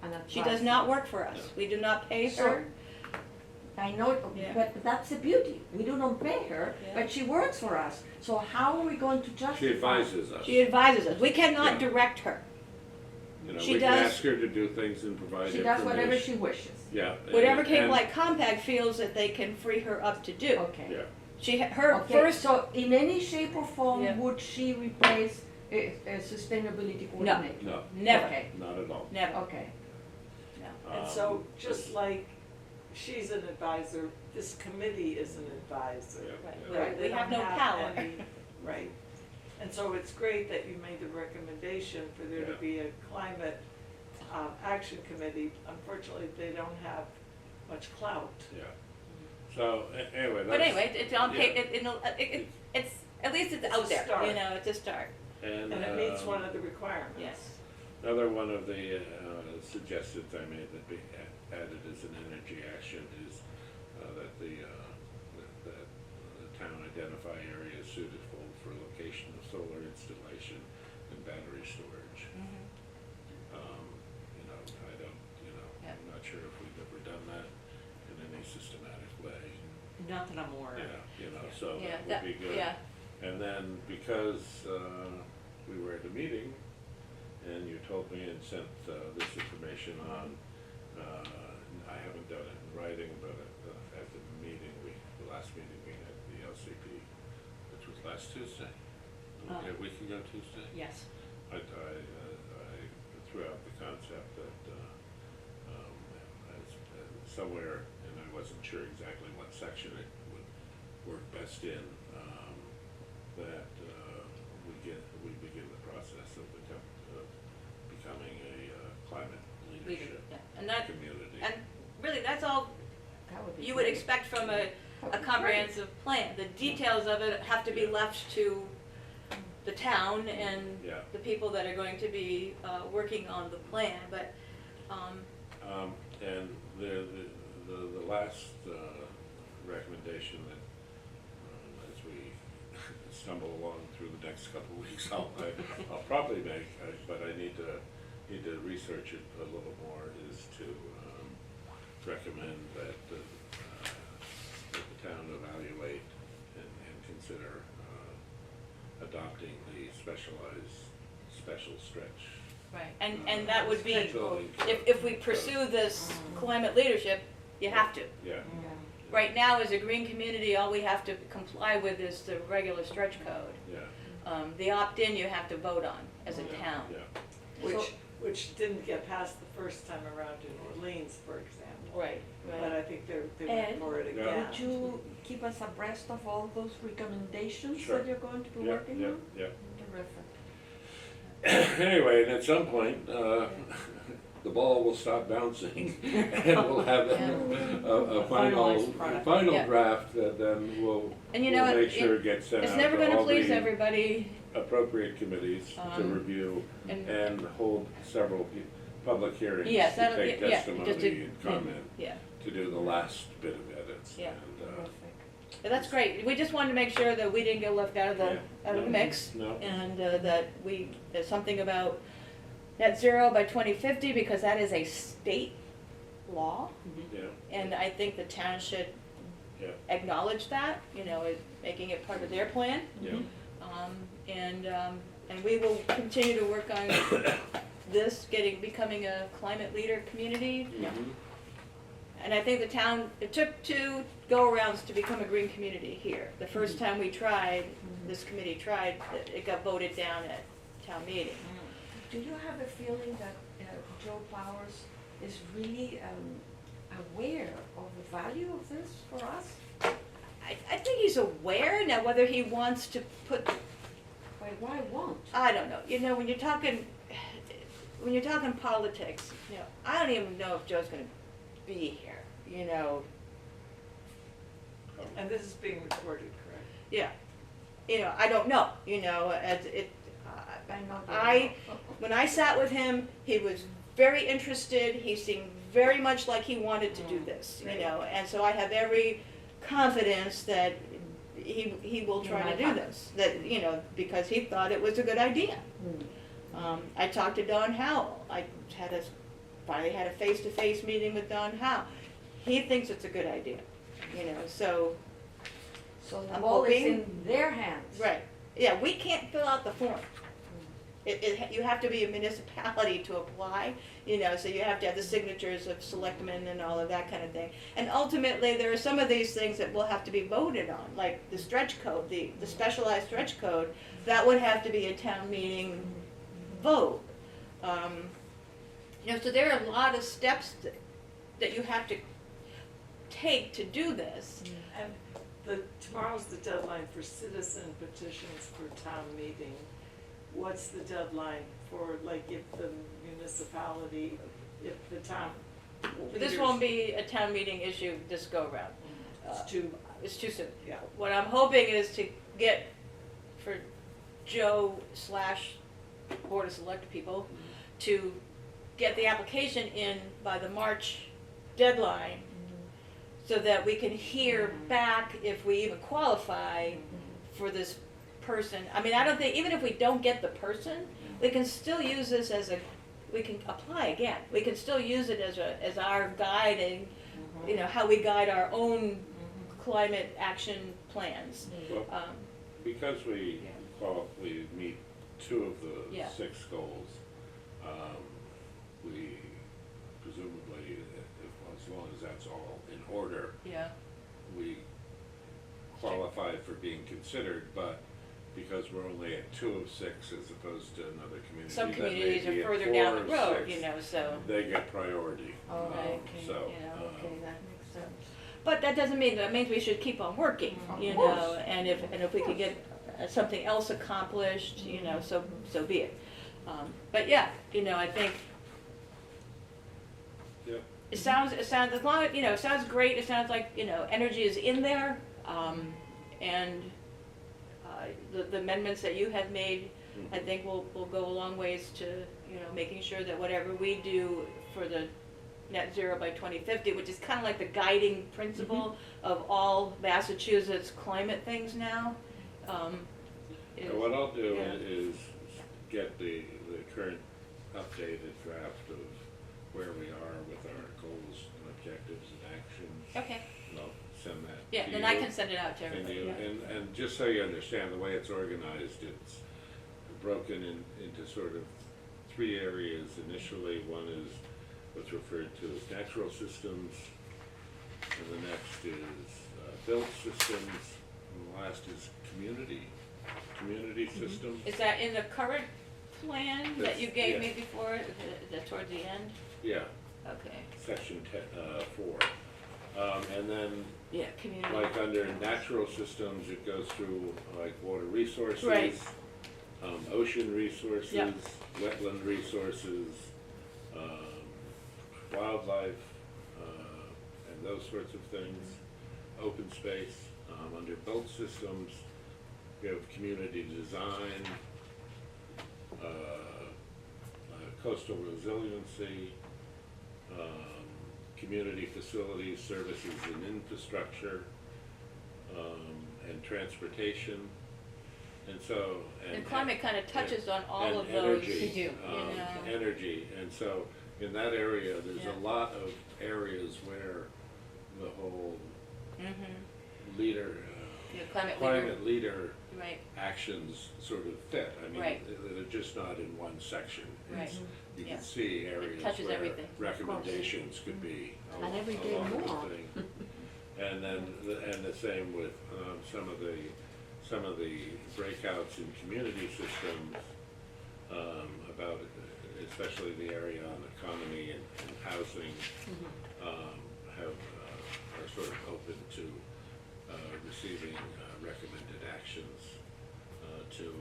B: an
A: She does
B: advisor.
A: not work for us. We do not pay
B: So-
A: her.
B: I know,
A: Yeah.
B: but that's the beauty. We do not pay her,
A: Yeah.
B: but she works for us. So how are we going to justify?
E: she advises us.
A: She advises us. We cannot
E: Yeah.
A: direct her.
E: We
A: she
E: can
A: does-
E: ask her to do things and provide
B: She
E: information.
B: does whatever she wishes.
E: Yeah.
A: Whatever Cape
E: and-
A: Light Compact feels that they can free her up to do.
B: Okay.
E: Yeah,
A: Her
B: Okay,
A: first,
B: so in any shape or form,
A: Yeah.
B: would she replace a sustainability coordinator?
E: no,
A: never,
B: Okay,
E: not at all.
A: never,
B: okay.
A: no.
F: And so, just like she's an advisor, this committee is an advisor.
E: Yeah,
A: Right.
E: yeah.
F: Right,
A: We
F: they
A: have
F: don't
A: no power.
F: any- Right, and so it's great that you made the recommendation for there to
E: Yeah.
F: be a climate, action committee. Unfortunately, they don't have much clout.
E: Yeah. So, anyway, that's.
A: But anyway, it's on
E: yeah.
A: it's, at least it's
F: It's
A: out
F: a
A: there,
F: start.
A: you know, it's a start.
F: And it meets one of the requirements.
A: Yes.
E: Another one of the suggestions I made that be added as an energy action is that the town identify areas suitable for location of solar installation and battery storage.
A: Yeah.
E: I'm not sure if we've ever done that in any systematic way.
D: Not that I'm aware of.
E: Yeah, so
A: Yeah,
E: that would be good.
A: yeah,
E: And then because we were at a meeting and you told me and sent this information on, I haven't done it in writing, but at the meeting, the last meeting we had, the LCP, which was last Tuesday, a week ago Tuesday.
D: Yes.
E: I threw out the concept that somewhere, and I wasn't sure exactly what section it would work best in, that we begin the process of becoming a climate leadership
A: yeah. And that,
E: community.
A: and really, that's all
B: That would be
A: you would
B: great.
A: expect from
B: That
A: a
B: would be
A: comprehensive plan. The details of it have to be
E: Yeah.
A: left to the town and
E: Yeah.
A: the people that are going to be working on the plan, but,
E: And the last recommendation that, as we stumble along through the next couple of weeks, I'll probably make, but I need to research it a little more, is to recommend that the town evaluate and consider adopting the special stretch
A: Right, and that would be,
E: Facility.
A: if we pursue this climate leadership, you have to.
E: Yeah,
A: Right now, as a green community, all we have to comply with is the regular stretch code.
E: yeah,
A: The opt-in you have to vote on as a
E: yeah,
A: town.
E: yeah.
F: Which didn't get passed the first time around in Orleans, for example.
A: Right,
F: But
A: right.
F: I think they went
B: And
F: for it
E: Yeah.
F: again.
B: Would you keep us abreast of all those recommendations
E: Sure.
B: that you're going to be
E: Yeah,
B: working
E: yeah,
B: on?
E: yeah.
B: Terrific.
E: Anyway, and at some point, the ball will stop bouncing and we'll have a
D: Finalized product.
E: final
A: Yeah.
E: draft that then we'll,
A: And you know
E: we'll
A: what,
E: make sure gets sent
A: It's
E: out
A: never
E: to
A: gonna
E: all
A: please
E: the
A: everybody,
E: appropriate committees to
A: Um,
E: review
A: and,
E: and hold several public hearings
A: yes,
E: to
A: that'll,
E: take
A: yeah,
E: testimony
A: just to,
E: and comment,
A: yeah.
E: to do the last bit of edits.
A: Yeah.
E: And,
A: Yeah, that's great. We just wanted to make sure that we didn't get left out of the,
E: Yeah.
A: out of the mix.
E: No.
A: And that there's something about net zero by 2050, because that is a state law.
E: yeah,
A: And I think the town should
E: yeah,
A: acknowledge that, making it part of their plan.
E: yeah.
A: And we will continue to work on this, becoming a climate leader community.
E: Mhm.
A: And I think the town, it took 2 go-arounds to become a green community here. The first time we tried, this committee tried, it got voted down at town meeting.
B: Do you have a feeling that Joe Powers is really aware of the value of this for us?
A: I think he's aware. Now, whether he wants to put,
B: Why won't?
A: I don't know. When you're talking politics, I don't even know if Joe's gonna be here,
F: And this is being recorded, correct?
A: Yeah. I don't know, as it,
B: I know
A: I, when I sat with him, he was very interested, he seemed very much like he wanted to do this, and so I have every confidence that he will try to do this, because he thought it was a good idea. I talked to Don Howell, I finally had a face-to-face meeting with Don Howell. He thinks it's a good idea, so,
B: So the
A: I'm
B: ball is
A: hoping-
B: in their hands.
A: right. Yeah, we can't fill out the form. You have to be a municipality to apply, so you have to have the signatures of selectmen and all of that kind of thing. And ultimately, there are some of these things that will have to be voted on, like the stretch code, the specialized stretch code, that would have to be a town meeting vote. So there are a lot of steps that you have to take to do this.
F: And tomorrow's the deadline for citizen petitions for town meeting. What's the deadline for, like, if the municipality, if the town?
A: This won't be a town meeting issue this go-round.
F: It's too,
A: It's too soon.
F: yeah.
A: What I'm hoping is to get, for Joe / Board of Select people, to get the application in by the March deadline, so that we can hear back if we even qualify for this person. I mean, I don't think, even if we don't get the person, we can still use this we can apply again. We can still use it as our guiding, how we guide our own climate action plans.
E: Well, because we meet 2 of the
A: Yeah.
E: 6 goals, we presumably, as long as that's all in order,
A: Yeah.
E: we qualify for being considered, but because we're only at 2 of 6 as opposed to another community
A: Some
E: that may
A: communities
E: be
A: are
E: at
A: further
E: 4
A: down the
E: of
A: road,
E: 6,
A: so.
E: they get priority.
B: Oh,
A: Okay,
E: So,
A: okay, that makes sense. But that doesn't mean, that means we should keep on working,
B: Of course.
A: and if we could get something else accomplished, so be it. But yeah, I think
E: yeah,
A: it sounds, as long as, it sounds great, it sounds like, energy is in there, and the amendments that you have made, I think will go a long ways to, making sure that whatever we do for the net zero by 2050, which is kind of like the guiding principle of all Massachusetts climate things now.
E: And what I'll do
A: yeah.
E: is get the current updated draft of where we are with our goals and objectives and actions.
A: Okay,
E: And I'll send that
A: yeah,
E: to
A: then
E: you.
A: I can send it out to
E: And
A: everybody,
E: you,
A: yeah.
E: and just so you understand, the way it's organized, it's broken into sort of three areas initially. One is what's referred to as natural systems, and the next is built systems, and the last is community systems.
A: Is that in the current plan that you
E: That's-
A: gave me
E: yeah.
A: before, toward the end?
E: Yeah,
A: Okay.
E: section 4. And then,
A: Yeah, community.
E: like under natural systems, it goes through like water resources,
A: Right.
E: Ocean resources,
A: Yep.
E: wetland resources, wildlife, and those sorts of things, open space. Under built systems, we have community design, coastal resiliency, community facilities, services and infrastructure, and transportation. And so,
A: And climate kind of touches on all
E: and
A: of those.
E: energy,
A: You do.
E: energy, and so in that area, there's
A: Yeah.
E: a lot of areas where the whole
A: Mm-hmm.
E: leader,
A: Yeah, climate leader.
E: climate leader
A: Right,
E: actions sort of fit. I mean,
A: Right.
E: they're just not in one section.
A: right.
E: It's- You
A: Yeah.
E: can see areas
A: touches
E: where
A: everything.
E: recommendations could be
B: And every day
E: along the
B: more.
E: thing. And then, and the same with some of the breakouts in community systems, about especially the area on economy and housing, are sort of open to receiving recommended actions to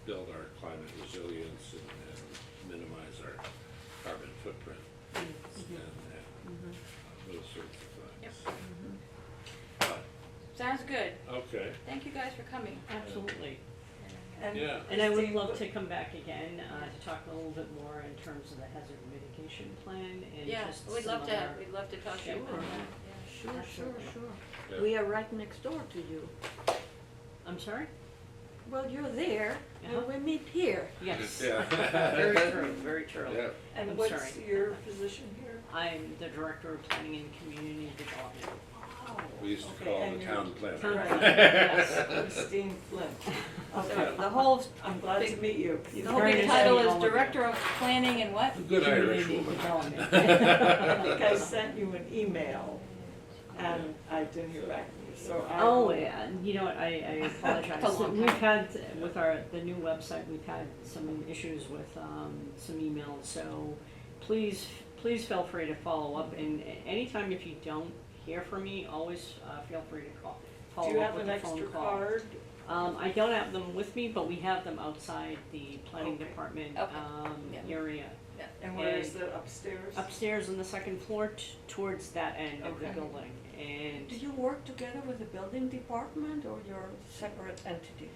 E: build our climate resilience and minimize our carbon footprint and those sorts of things.
A: Yep.
E: But,
A: Sounds good.
E: okay,
A: Thank you guys for coming.
D: Absolutely.
E: Yeah.
D: And I would
F: Christine,
D: love to come back again, to talk a little bit more in terms of the hazard mitigation plan and
A: Yeah,
D: just
A: we'd
D: some
A: love to,
D: other-
A: we'd love to talk to you
D: Sure.
A: about that. Yeah.
B: Sure,
D: Absolutely.
B: sure.
E: Yeah.
B: We are right next door to you.
D: I'm sorry?
B: Well, you're there,
D: Uh-huh.
B: and we meet here.
D: Yes.
E: Yeah.
D: Very true, very true.
E: Yeah.
F: And
D: I'm
F: what's
D: sorry.
F: your position here?
D: I'm the Director of Planning and Community Development.
F: Oh,
E: We used to
F: okay,
E: call
F: and
E: the
F: you're-
E: town planner.
D: Town
F: Right.
D: planner, yes.
F: Christine Flint.
A: So
F: Okay,
A: the whole,
F: I'm glad to
A: big-
F: meet you.
A: the
D: Very
A: whole big
D: nice to
A: title
D: meet
A: is
D: all of you.
A: Director of Planning and what?
E: Good Irish
D: Community
E: woman.
D: Development.
F: I think I sent you an email and I didn't hear back from you, so I.
D: Oh, yeah, you know what, I apologize.
A: That's a long
D: We've
A: time.
D: had, with the new website, we've had some issues with, some emails, so please feel free to follow up, and anytime if you don't hear from me, always, feel free to call,
F: Do
D: follow
F: you
D: up
F: have
D: with
F: an
D: a phone
F: extra
D: call.
F: card?
D: I don't have them with me, but we have them outside the planning
F: Okay.
D: department,
A: Okay.
D: area.
A: Yeah.
F: And where is
D: And-
F: it, upstairs?
D: Upstairs on the second floor towards that end of the
F: Okay.
D: building, and
B: Do you work together with the building department, or you're separate entities?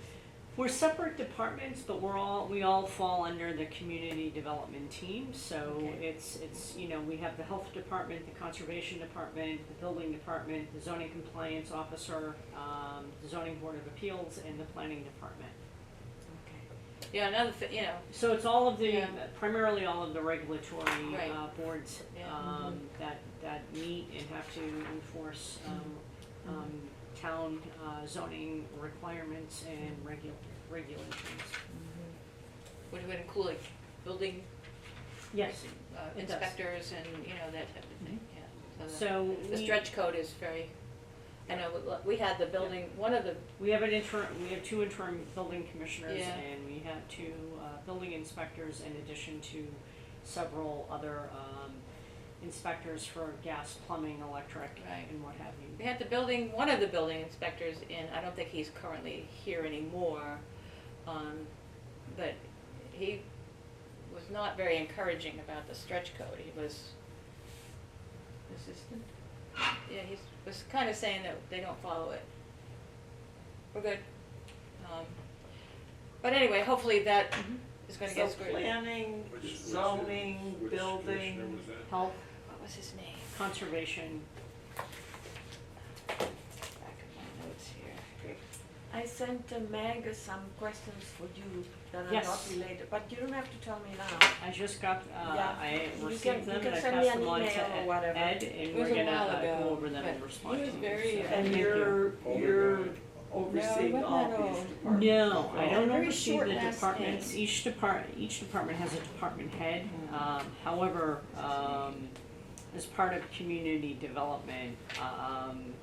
D: we're separate departments, but we all fall under the community development team, so
B: Okay.
D: it's, you know, we have the health department, the conservation department, the building department, the zoning compliance officer, the zoning board of appeals, and the planning department.
A: Yeah, another thing, you know,
D: So it's all of the,
A: Yeah.
D: primarily all of the regulatory,
A: Right.
D: boards,
A: Yeah.
D: that meet and have to enforce, town, zoning requirements and regulations.
A: which would include like building
D: Yes, it does.
A: inspectors and, you know, that type of thing, yeah.
D: So
A: The
D: we,
A: stretch code is very, I know, we had the building, one of the,
D: we have two interim building commissioners
A: Yeah.
D: and we have two, building inspectors in addition to several other, inspectors for gas, plumbing, electric,
A: Right.
D: and what have you.
A: we had the building, one of the building inspectors in, I don't think he's currently here anymore, but he was not very encouraging about the stretch code. He was resistant. Yeah, he was kind of saying that they don't follow it. We're good. But anyway, hopefully that is gonna get
F: So
A: squared.
F: planning,
E: Which
F: zoning,
E: which commissioner
F: building.
E: was that?
D: Health,
A: What was his name?
D: conservation,
A: Back in my notes here.
B: I sent Meg some questions for you that are
D: Yes.
B: not related, but you don't have to tell me now.
D: I just got,
B: Yeah.
D: I
B: You
D: received
B: can-
D: them
B: you can
D: and I
B: send me
D: passed
B: an
D: them on
B: email
D: to
B: or whatever.
D: Ed, and
A: It
D: we're
A: was a
D: gonna
A: while ago,
D: go over them and
A: but
D: respond
A: he
D: to
A: was
D: them.
A: very,
D: So,
F: And
D: thank you.
F: you're overseeing
A: wasn't
F: all
A: that
F: these
A: old.
F: departments.
D: No, I don't
A: Very
D: oversee
A: short
D: the
A: last
D: departments,
A: name.
D: each department has a department head. However, as part of community development, I'm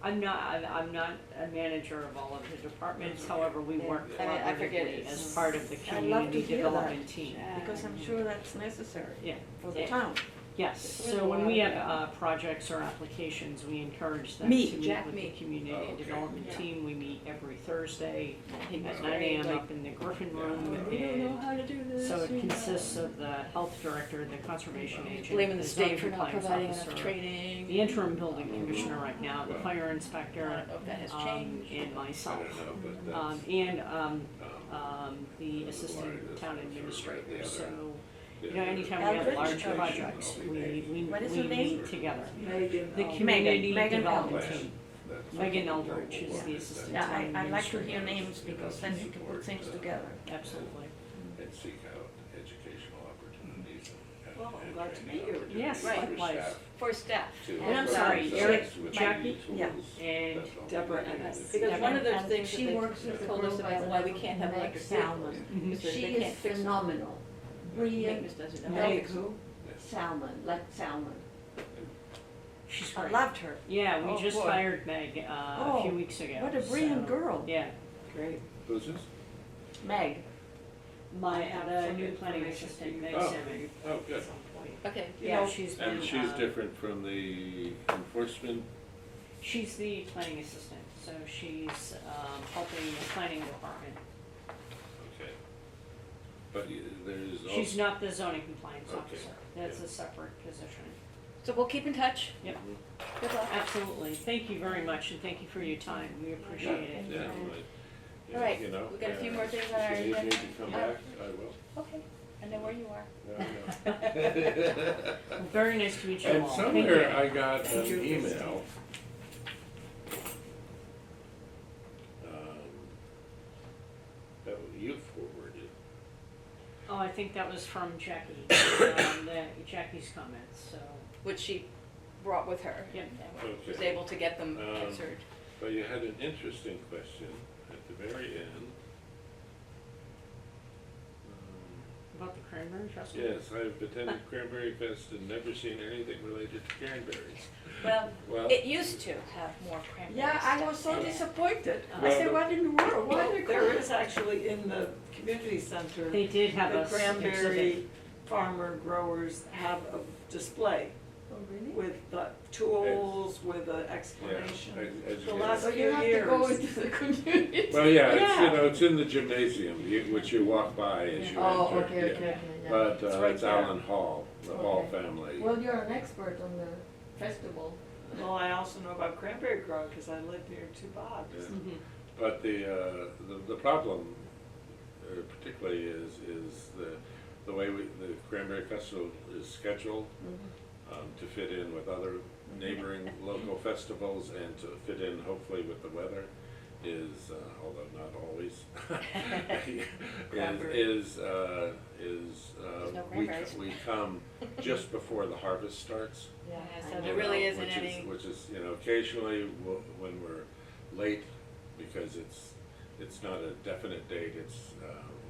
D: I'm not a manager of all of the departments, however, we work
A: I forget
D: collaboratively
A: it.
D: as part of the
B: I'd love to
D: community
B: hear
D: development
B: that.
D: team.
B: Because I'm sure that's necessary
D: Yeah.
B: for the
D: Yeah.
B: town.
D: Yes,
A: It's really
D: so when we
A: wild,
D: have projects or applications, we encourage them
B: Me,
D: to meet
A: Jack,
D: with
A: me.
D: the community
E: Oh, okay.
D: development
A: Yeah.
D: team. We meet every Thursday
A: He was
D: at 9
A: very,
D: AM
A: like,
D: up in the Griffin
E: Yeah.
D: Room.
A: we don't know
D: And
A: how to do this.
D: so it
A: you know.
D: consists of the health director, the conservation agent,
A: Blaming
D: the
A: the
D: zoning
A: state for not
D: compliance
A: providing
D: officer,
A: enough training.
D: the interim building commissioner right now, the fire
A: I
D: inspector,
A: don't know if that has changed.
D: and
E: I
D: myself.
E: don't know, but
D: And
E: that's,
D: the
E: the
D: assistant
E: line is
D: town
E: sort of
D: administrator,
E: the other-
D: so,
E: yeah,
D: you know, anytime we have
B: Eldridge?
D: large
E: Education,
D: projects,
E: all the
D: we
E: names.
B: What is
D: we
B: her name?
D: meet together.
F: Megan,
D: The
F: um,
D: community
B: Megan
D: development
B: Eldridge.
D: team.
E: That's
D: Megan
E: something
D: Eldridge is
E: global,
D: the
E: that's-
D: assistant
B: Yeah,
D: town
B: I like to
D: administrator.
B: hear names because then you can put things together.
D: Absolutely.
E: And seek out educational opportunities and.
F: Well, I'm
E: and
F: glad to
E: training
F: meet you.
E: opportunities
D: Yes,
E: for
D: likewise.
E: staff
A: For staff.
E: to
B: And I'm
E: learn
B: sorry,
E: themselves
B: Eric,
E: with
D: Jackie,
E: the
B: yeah,
E: tools
D: and
E: that they'll be
F: Deborah
E: able to
F: Ennis.
E: use.
A: Because one of the
B: And
A: things that
B: she
A: they
B: works with a
A: told
B: girl
A: us
B: by
A: about
B: the
A: why we
B: name of
A: can't have
B: Meg
A: electric
B: Salmon.
A: vehicles. is that
B: She
A: they
B: is
A: can't fix them.
B: phenomenal. Brilliant,
A: Maintenance doesn't know.
F: Meg who?
B: salmon, like salmon.
D: she's
B: I
D: great.
B: loved her.
D: Yeah, we
A: Oh,
D: just
A: boy.
D: hired Meg a few weeks ago.
B: What a brilliant
D: so,
B: girl.
D: Yeah,
F: Great.
E: Who's this?
B: Meg.
D: the new planning assistant, Meg
E: Oh.
D: Salmon.
E: Oh, good.
F: At some point.
A: Okay.
F: You
D: Yeah,
F: know,
D: she's been,
E: And she's different from the enforcement,
D: she's the planning assistant, so she's helping the planning department.
E: okay. But there's also.
D: She's not the zoning compliance
E: Okay,
D: officer, that's
E: yeah.
D: a separate position.
A: So we'll keep in touch.
D: Yep,
A: Good luck.
D: absolutely, thank you very much, and thank you for your time, we appreciate it.
E: Yeah,
A: All right,
E: you know,
A: we've got a few more things on our
E: If you need me
A: agenda.
E: to come back, I will.
A: Okay, I know where you are.
E: Yeah, I know.
D: Well, very nice to meet you
E: And
D: all, thank
E: somewhere
D: you.
E: I got an
F: Thank you,
E: email. That you forwarded.
D: Oh, I think that was from Jackie, Jackie's comments, so,
A: Which she brought with her.
D: Yep.
A: And was
E: Okay.
A: able to get them
E: Um,
A: answered.
E: But you had an interesting question at the very end.
D: about the cranberry festival.
E: Yes, I've attended Cranberry Fest and never seen anything related to cranberries.
A: Well,
E: Well,
A: it used to have more cranberry
B: Yeah, I
A: stuff
B: was so
A: in it.
B: disappointed. I
E: Well,
B: said,
E: the-
B: what in the world? Why
F: Well,
B: are they
F: there
B: calling
F: is actually in the community center,
D: They did have
F: the
D: a
F: cranberry farmer growers have a display
B: Oh, really?
F: with the tools, with an explanation.
E: as
F: The
E: you
F: last
B: So
E: get-
B: you
F: few
B: have to go
F: years.
B: into the community.
E: Well, yeah, it's,
F: Yeah.
E: you know, it's in the gymnasium, which you walk by as you enter.
B: Oh, okay,
E: yeah.
B: okay, yeah.
E: But
F: It's right
E: it's
F: there.
E: Allen Hall, the Hall
B: Okay.
E: family.
B: Well, you're an expert on the festival.
F: Well, I also know about cranberry growing because I live near Two Bobs.
E: Yeah.
D: Mhm.
E: But the problem particularly is the way the Cranberry Festival is scheduled to fit in with other neighboring local festivals and to fit in hopefully with the weather is, although not always,
F: Cranberry.
E: is
A: no
E: we
A: cranberries.
E: we come just before the harvest starts.
A: Yeah,
B: I
A: so
B: know.
A: there really isn't
E: Which
A: any.
E: which is, you know, occasionally when we're late, because it's not a definite date, it's,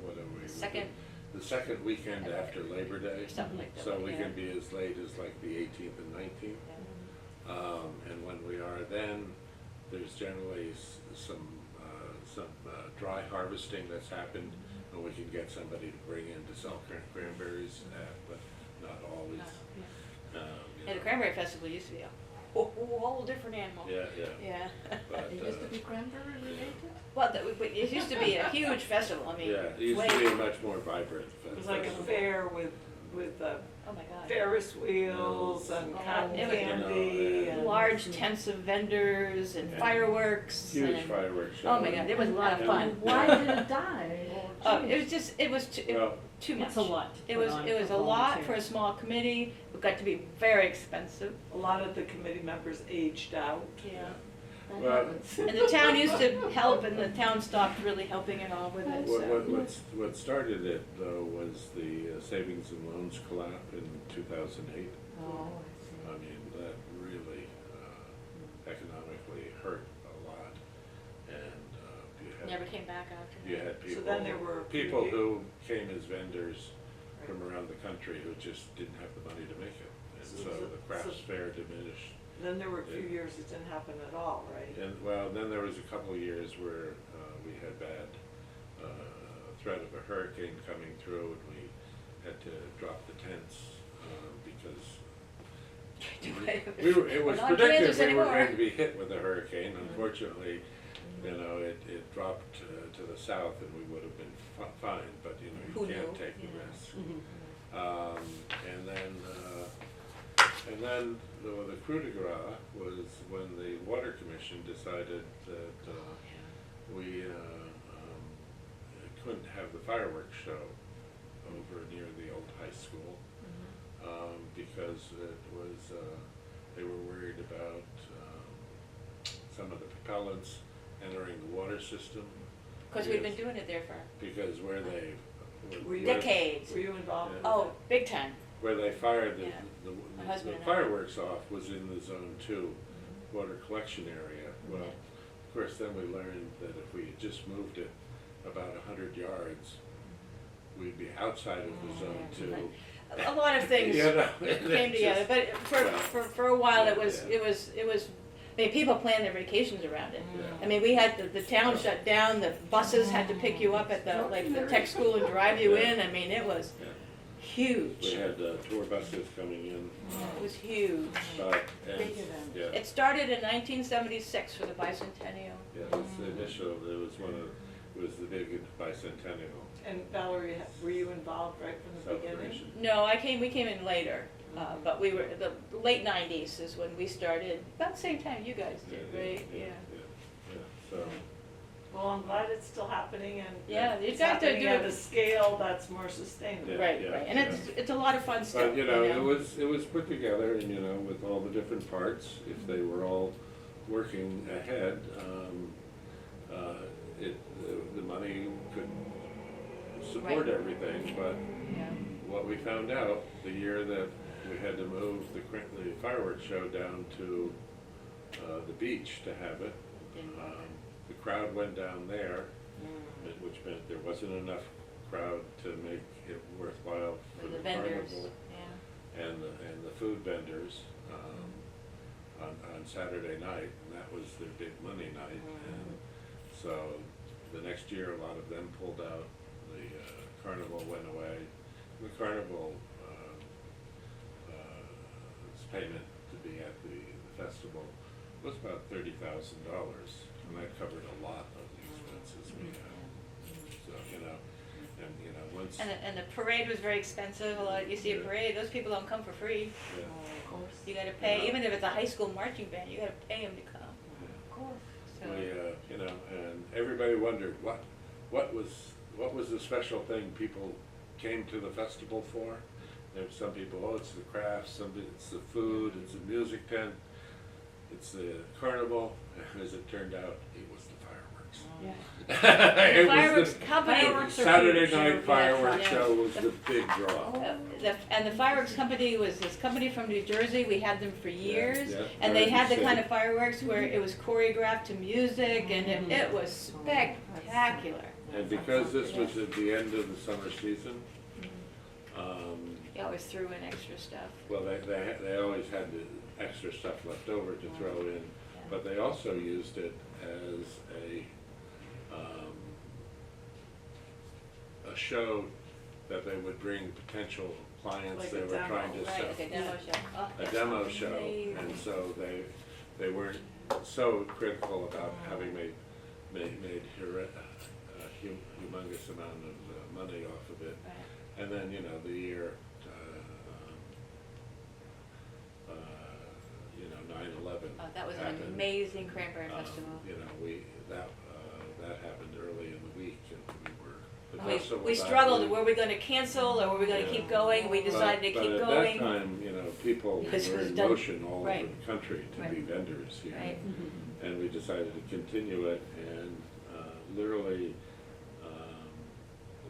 E: what are we?
A: Second.
E: The second weekend after Labor Day.
A: Something like that,
E: So we
A: yeah.
E: can be as late as like the 18th and 19th. And when we are then, there's generally some dry harvesting that's happened, and we can get somebody to bring in to sell cranberries, but not always.
A: Yeah,
E: You
A: the
E: know.
A: Cranberry Festival used to be a whole different animal.
E: Yeah, yeah.
A: Yeah.
E: But,
B: It used to be cranberry related?
A: Well, it used to be a huge festival, I mean.
E: yeah, it used
A: way-
E: to be a much more vibrant
F: It was like a
E: festival.
F: fair with
A: Oh my God.
F: Ferris wheels and
A: Oh,
F: cotton
A: it was-
F: candy and.
A: Large tents of vendors and
E: Yeah.
A: fireworks.
E: Huge
A: and-
E: fireworks show.
A: Oh my God, it was a lot of
E: Yeah.
A: fun.
B: Why did it die?
A: It was just, it was
E: Well,
A: too much.
D: It's a lot to
A: It
D: put
A: was,
D: on
A: it was
D: for
A: a lot for a
D: volunteers.
A: small committee. It got to be very expensive.
F: A lot of the committee members aged out.
A: Yeah.
B: That
E: Well,
B: happens.
A: And the town used to help, and the town stopped really helping at all with it,
E: What started it though was the savings and loans collapse in 2008.
B: Oh,
E: I mean, that really economically hurt a lot, and
A: Never came back after
E: you
A: that.
E: had people,
F: So then there were
E: people who came as vendors from around the country who just didn't have the money to make it, and so the crafts fair diminished.
F: Then there were a few years it didn't happen at all, right?
E: And, well, then there was a couple of years where we had bad threat of a hurricane coming through, and we had to drop the tents because it was
A: We're not
E: predicted
A: Kansas
E: we were
A: anymore.
E: going to be hit with a hurricane. Unfortunately, you know, it dropped to the south, and we would have been fine, but you know,
A: Who
E: you can't
A: knew?
E: take the
A: Yeah.
E: risk.
F: Mhm.
E: And then the coup de grace was when the Water Commission decided that we couldn't have the fireworks show over near the old high school because it was they were worried about some of the propellants entering the water system.
A: Because we've been doing it there for
E: Because where they
F: Were you-
A: decades.
F: Were you involved with
A: Oh,
F: it?
A: big time.
E: where they fired
A: Yeah. My husband
E: the
A: and I.
E: fireworks off was in the Zone 2 water collection area. Well, of course, then we learned that if we had just moved it about 100 yards, we'd be outside of the Zone 2.
A: A lot of things
E: You know,
A: came together, but for a while it was, I mean, people planned their vacations around it.
E: Yeah.
A: I mean, we had the town shut down, the buses had to pick you up at the tech school and drive you in. I mean, it was
E: Yeah.
A: huge.
E: We had tour buses coming in,
A: It was huge.
E: but, and,
F: Bigger than-
E: yeah,
A: It started in 1976 for the bicentennial.
E: yeah, it was the initial, it was the big bicentennial
F: And Valerie, were you involved right from the beginning?
E: celebration.
A: No, we came in later, but we were, the late 90s is when we started, about the same time you guys did, right? Yeah.
E: So,
F: Well, I'm glad it's still happening and
A: Yeah, you
F: it's
A: guys are
F: happening at
A: doing-
F: a scale that's more sustainable.
E: Yeah,
A: Right,
E: yeah,
A: right, and
E: yeah.
A: it's a lot of fun stuff,
E: but, you know, it was put together, and, you know, with all the different parts, if they were all working ahead, the money could support
A: Right.
E: everything, but
A: Yeah.
E: what we found out, the year that we had to move the fireworks show down to the beach to have it,
A: Didn't work.
E: the crowd went down there, which meant there wasn't enough crowd to make it worthwhile for
A: For the
E: the
A: vendors,
E: carnival
A: yeah.
E: and the food vendors on Saturday night, and that was their big money night. And so the next year, a lot of them pulled out. The carnival went away. The carnival payment to be at the festival was about $30,000, and that covered a lot of the expenses we had. So, you know, and, you know, once,
A: And the parade was very expensive, you see a
E: Yeah.
A: parade, those people don't come for free.
E: yeah,
F: Of course.
A: You gotta pay,
E: Yeah.
A: even if it's a high school marching band, you gotta pay them to come.
F: Of course.
A: So,
E: we, you know, and everybody wondered what was the special thing people came to the festival for? There were some people, oh, it's the crafts, some it's the food, it's the music tent, it's the carnival. As it turned out, it was the fireworks.
A: yeah.
E: It was
A: Fireworks
E: the
A: company.
E: Saturday night
A: Yeah,
E: fireworks
A: yeah.
E: show was the big draw.
A: And the fireworks company was this company from New Jersey, we had them for years.
E: yeah,
A: And they had the
E: Jersey
A: kind
E: City.
A: of fireworks where it was choreographed to music and it was spectacular.
E: And because this was at the end of the summer season,
A: They always threw in extra stuff.
E: well, they always had the extra stuff left over to throw in, but they also used it as a show that they would bring potential clients
F: Like
E: they
F: a
E: were trying to
F: demo.
E: sell.
A: Right, like a demo show. Oh,
E: A
A: that's
E: demo show,
A: amazing.
E: and so they weren't so critical about having made a humongous amount of money off of it.
A: Right.
E: And then, you know, the year, 9/11
A: That was an
E: happened.
A: amazing cranberry festival.
E: You know, that happened early in the week, and the
A: We
E: festival
A: we
E: that
A: struggled,
E: week-
A: were we gonna cancel or were we gonna
E: Yeah.
A: keep going? We decided to keep
E: But
A: going.
E: at that time, you know, people
A: Because it
E: were
A: was
E: in
A: done-
E: motion all over
A: right.
E: the country to be
A: Right.
E: vendors here.
A: Right.
E: And we decided to continue it, and literally,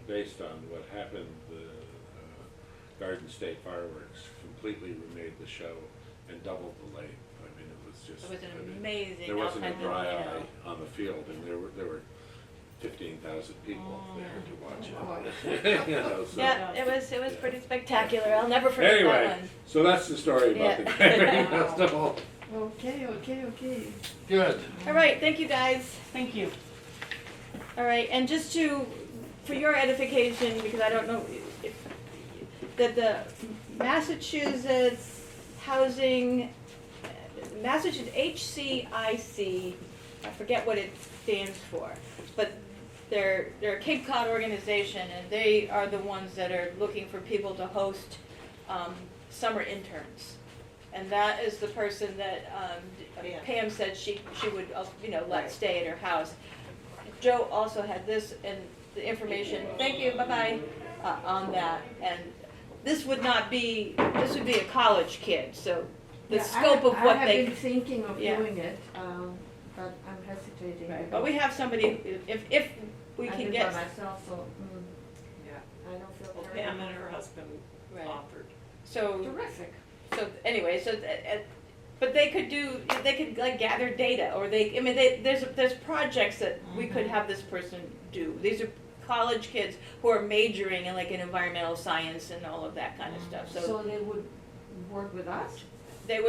E: based on what happened, the Garden State Fireworks completely remade the show and doubled the length. I mean, it was was just.
A: It was an
E: I mean,
A: amazing
E: There wasn't a
A: outcome,
E: dry
A: you
E: eye
A: know.
E: on the field, and there were 15,000 people there to watch
B: Oh.
E: it. You know, so.
A: Yeah, it was pretty spectacular. I'll never forget that
E: Anyway,
A: one.
E: so that's the story about the
A: Yeah.
E: Cranberry Festival.
B: Okay.
E: Good.
A: All right, thank you guys.
D: Thank you.
A: All right, and just for your edification, because I don't know if, that the Massachusetts HCIC, I forget what it stands for, but they're a Cape Cod organization, and they are the ones that are looking for people to host summer interns. And that is the person that Pam said she would, let
D: Right.
A: stay at her house. Joe also had this and the information, thank you, bye-bye, on that. And this would be a college kid, so the
B: Yeah,
A: scope of
B: I
A: what
B: have
A: they.
B: been thinking of
A: Yeah.
B: doing it, but I'm hesitating.
A: Right, but we have somebody, if we
B: I've
A: can
B: been
A: get.
B: by myself, so,
F: Yeah.
B: I don't feel
F: Well,
B: very.
F: Pam and her husband
A: Right.
F: offered.
A: So,
B: Terrific.
A: anyway, but they could like gather data, or there's projects that we could have this person do. These are college kids who are majoring in like in environmental science and all of that kind of stuff,
B: So they would work with us?
A: they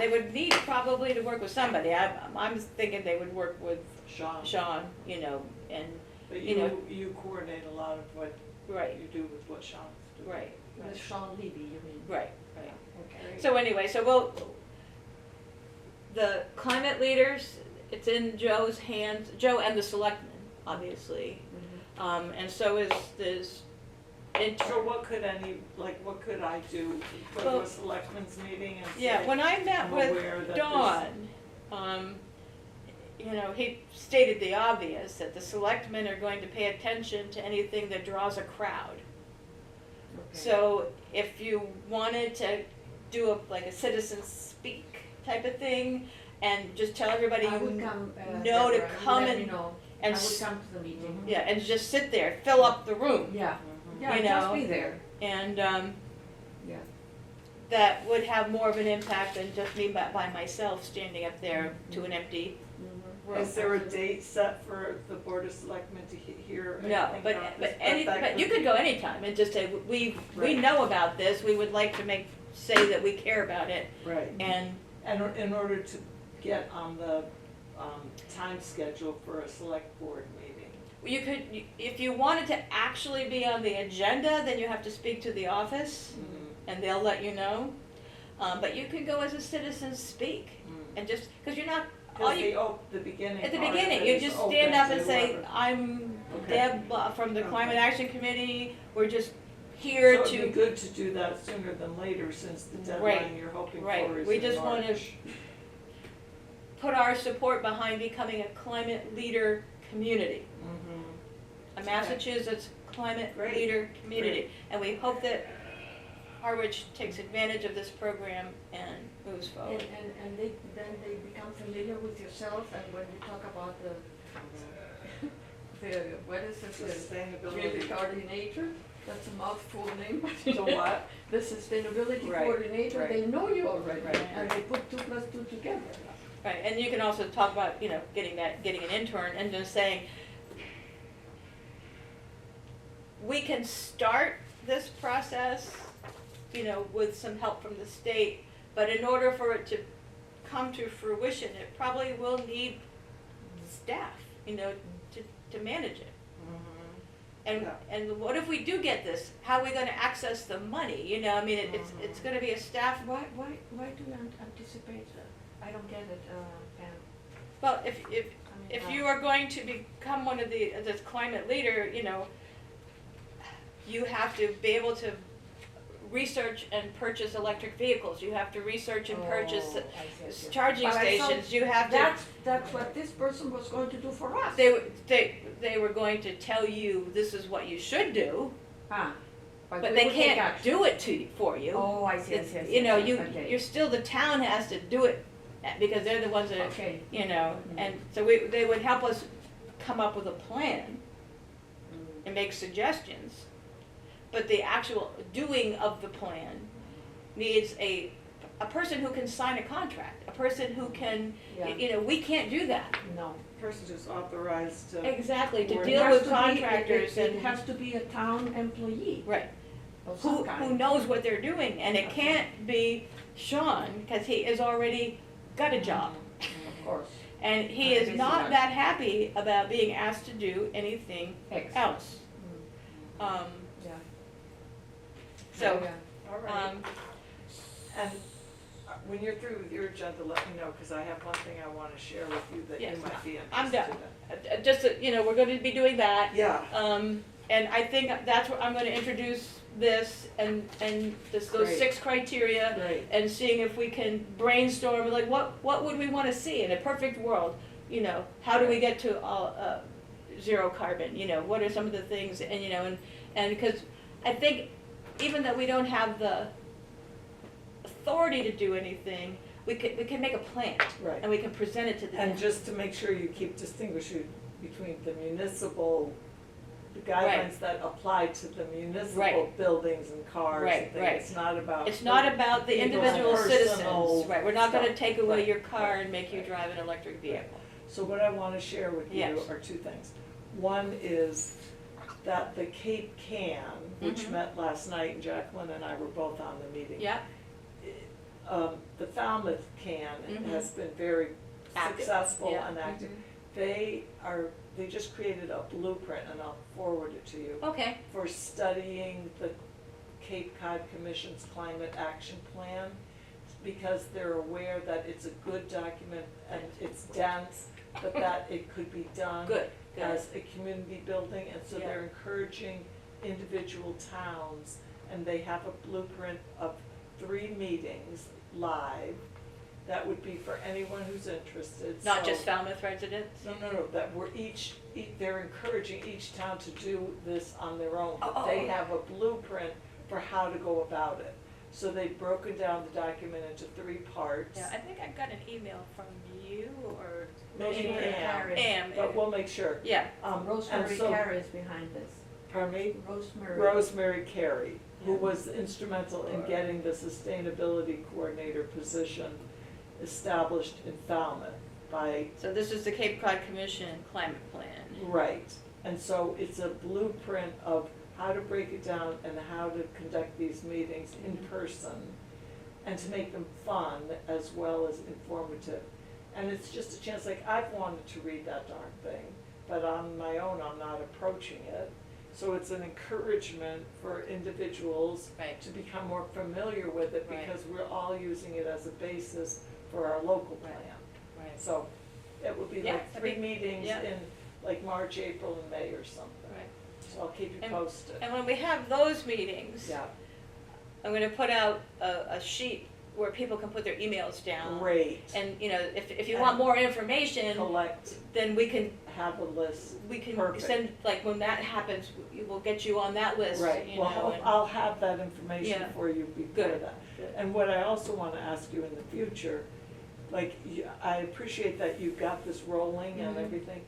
A: would need probably to work with somebody. I'm thinking they would work with Sean, and,
F: But
A: you know.
F: you coordinate a lot of what
A: right,
F: you do with what Sean's doing.
A: right,
B: With Sean Levy, you mean?
A: right.
B: Okay.
A: So anyway, the climate leaders, it's in Joe's hands, Joe and the selectmen, obviously.
B: Mhm.
A: And so is this
F: So what could I do? Go to
A: Well,
F: a selectmen's meeting and say?
A: yeah, when I met
F: I'm
A: with
F: aware that
A: Dawn, he stated the obvious, that the selectmen are going to pay attention to anything that draws a crowd.
B: Okay.
A: So if you wanted to do a citizen speak type of thing, and just tell everybody
B: I would
A: you
B: come,
A: know to
B: Deborah, you
A: come
B: let
A: and-
B: me know.
A: and
B: I would
A: s-
B: come to the meeting.
A: yeah, and just sit there, fill up the room.
B: Yeah, yeah,
A: You
B: just
A: know.
B: be there.
A: And
B: Yeah.
A: that would have more of an impact than just me by myself standing up there to an empty room.
F: Is there a date set for the Board of Selectmen to hear anything
A: No,
F: about this?
A: but you could go anytime and just say, we
F: Right.
A: know about this, we would like to say that we care about it,
F: Right,
A: and,
F: and in order to get on the time schedule for a select board meeting.
A: you could, if you wanted to actually be on the agenda, then you have to speak to the office, and they'll let you know. But you can go as a citizen speak, and just, because you're not, all you,
F: The beginning
A: at the
F: part of
A: beginning,
F: it
A: you
F: is
A: just
F: open
A: stand up
F: to
A: and say,
F: whoever.
A: I'm
F: Okay.
A: Deb from the
F: Okay.
A: Climate Action Committee, we're just here
F: So it'd be
A: to,
F: good to do that sooner than later, since the
A: Right,
F: deadline you're hoping
A: right.
F: for is
A: We
F: in
A: just wanna
F: March.
A: put our support behind becoming a climate leader community, a Massachusetts climate
F: Great.
A: leader community. And we hope that Harwich takes advantage of this program and moves forward.
B: And then they become familiar with yourself, and when you talk about the, what is it?
F: Sustainability.
B: The coordinator, that's a mouthful name.
F: So what?
B: The sustainability
F: Right,
B: coordinator,
F: right.
B: they know you already,
A: Right,
B: and they put 2 + 2 together.
A: Right, and you can also talk about, getting an intern and just saying, we can start this process, with some help from the state, but in order for it to come to fruition, it probably will need staff, to manage it. And,
F: Yeah.
A: and what if we do get this? How are we gonna access the money? It's gonna be a staff.
B: Why do you anticipate, I don't get it, Pam.
A: Well,
B: I mean,
A: if you are going to become one of this climate leader, you have to be able to research and purchase electric vehicles. You have to research and purchase
B: Oh, I see.
A: charging
B: But I thought
A: stations. You have to.
B: That's what this person was going to do for us.
A: They were going to tell you this is what you should do,
B: Ah,
A: but
B: we
A: they
B: would take
A: can't
B: action.
A: do it for you.
B: Oh, I see,
A: It's-
B: Okay.
A: you're still, the town has to do it because they're the ones that,
B: Okay.
A: and so they would help us come up with a plan and make suggestions. But the actual doing of the plan needs a a person who can sign a contract, a person who can,
B: Yeah.
A: you know, we can't do that.
B: No.
F: Person who's authorized to.
A: Exactly, to
F: Or it
A: deal
B: Has
A: with
B: to be-
A: contractors
B: it
A: and,
B: has to be a town employee
A: right,
B: of some
A: who
B: kind.
A: knows what they're doing, and it
B: Okay.
A: can't be Sean, cause he has already got a job.
B: Of course.
A: And he
B: I
A: is
B: guess
A: not
B: he
A: that happy about being asked to do anything
B: Excellent.
A: else.
B: Yeah.
A: So,
B: Yeah.
F: All right.
A: um,
F: And when you're through with your agenda, let me know, because I have one thing I want to share with you that you
A: Yes,
F: might be interested in.
A: I'm done. Just, you know, we're gonna be doing that.
F: Yeah,
A: And I think that's what I'm gonna introduce this and those
F: Great.
A: 6 criteria
F: great.
A: and seeing if we can brainstorm, like, what would we wanna see in a perfect world? You know, how do we get to, zero carbon, you know, what are some of the things, and, you know, and because I think even though we don't have the authority to do anything, we can make a plan.
F: Right.
A: And we can present it to the.
F: And just to make sure you keep distinguishing between the municipal, the
A: Right.
F: guidelines that apply to the municipal
A: Right.
F: buildings and cars
A: Right,
F: and things.
A: right.
F: It's not about.
A: It's not about the
F: people's
A: individual
F: personal
A: citizens, right, we're not gonna
F: stuff.
A: take away
F: Right,
A: your car
F: right,
A: and make you
F: right.
A: drive an electric vehicle.
F: So what I want to share with you
A: Yes.
F: are 2 things. One is that the Cape Can, which
A: Mhm.
F: met last night, and Jacqueline and I were both on the meeting.
A: Yeah,
F: The Falmouth Can
A: Mhm.
F: has been very
A: Active,
F: successful
A: yeah.
F: and active.
A: Mhm.
F: They just created a blueprint, and I'll forward it to you,
A: okay,
F: for studying the Cape Cod Commission's Climate Action Plan, because they're aware that it's a good document and it's dense, but that it could be done
A: good, good,
F: as a community building, and so
A: Yeah.
F: they're encouraging individual towns, and they have a blueprint of 3 meetings live. That would be for anyone who's interested,
A: not
F: so-
A: just Falmouth residents?
F: No, that we're they're encouraging each town to do this on their own, but
A: Oh,
F: they
A: oh.
F: have a blueprint for how to go about it. So they've broken down the document into 3 parts.
A: Yeah, I think I got an email from you or
F: Maybe
B: Rosemary
F: Ann,
B: Carey.
A: Am,
F: but we'll make sure.
A: yeah,
F: And
B: Rosemary
F: so-
B: Carey is behind this.
F: Pardon me?
B: Rosemary.
F: Carey, who
B: Yeah.
F: was instrumental in getting the sustainability coordinator position established in Falmouth by,
A: so this is the Cape Cod Commission Climate Plan.
F: right. And so it's a blueprint of how to break it down and how to conduct these meetings in
A: Mhm.
F: person, and to make them fun as well as informative. And it's just a chance, like, I've wanted to read that darn thing, but on my own, I'm not approaching it. So it's an encouragement for individuals
A: Right.
F: to become more familiar with it,
A: Right.
F: because we're all using it as a basis for our local
A: Right.
F: plan.
A: Right,
F: So it will be
A: Yeah,
F: like
A: that'd
F: 3
A: be-
F: meetings
A: yeah.
F: in like March, April, and May or something.
A: right.
F: So I'll keep you
A: And-
F: posted.
A: And when we have those meetings,
F: Yeah,
A: I'm gonna put out a sheet where people can put their emails down.
F: great.
A: And, you know, if you want more information,
F: Collect,
A: then we can
F: have a list. Perfect.
A: send, like, when that happens, we'll get you on that list,
F: Right,
A: you
F: well,
A: know, and-
F: I'll have that information
A: Yeah.
F: for you before
A: Good.
F: that.
A: Good.
F: And what I also wanna ask you in the future, like, I appreciate that you've got this rolling and
A: Mhm.
F: everything.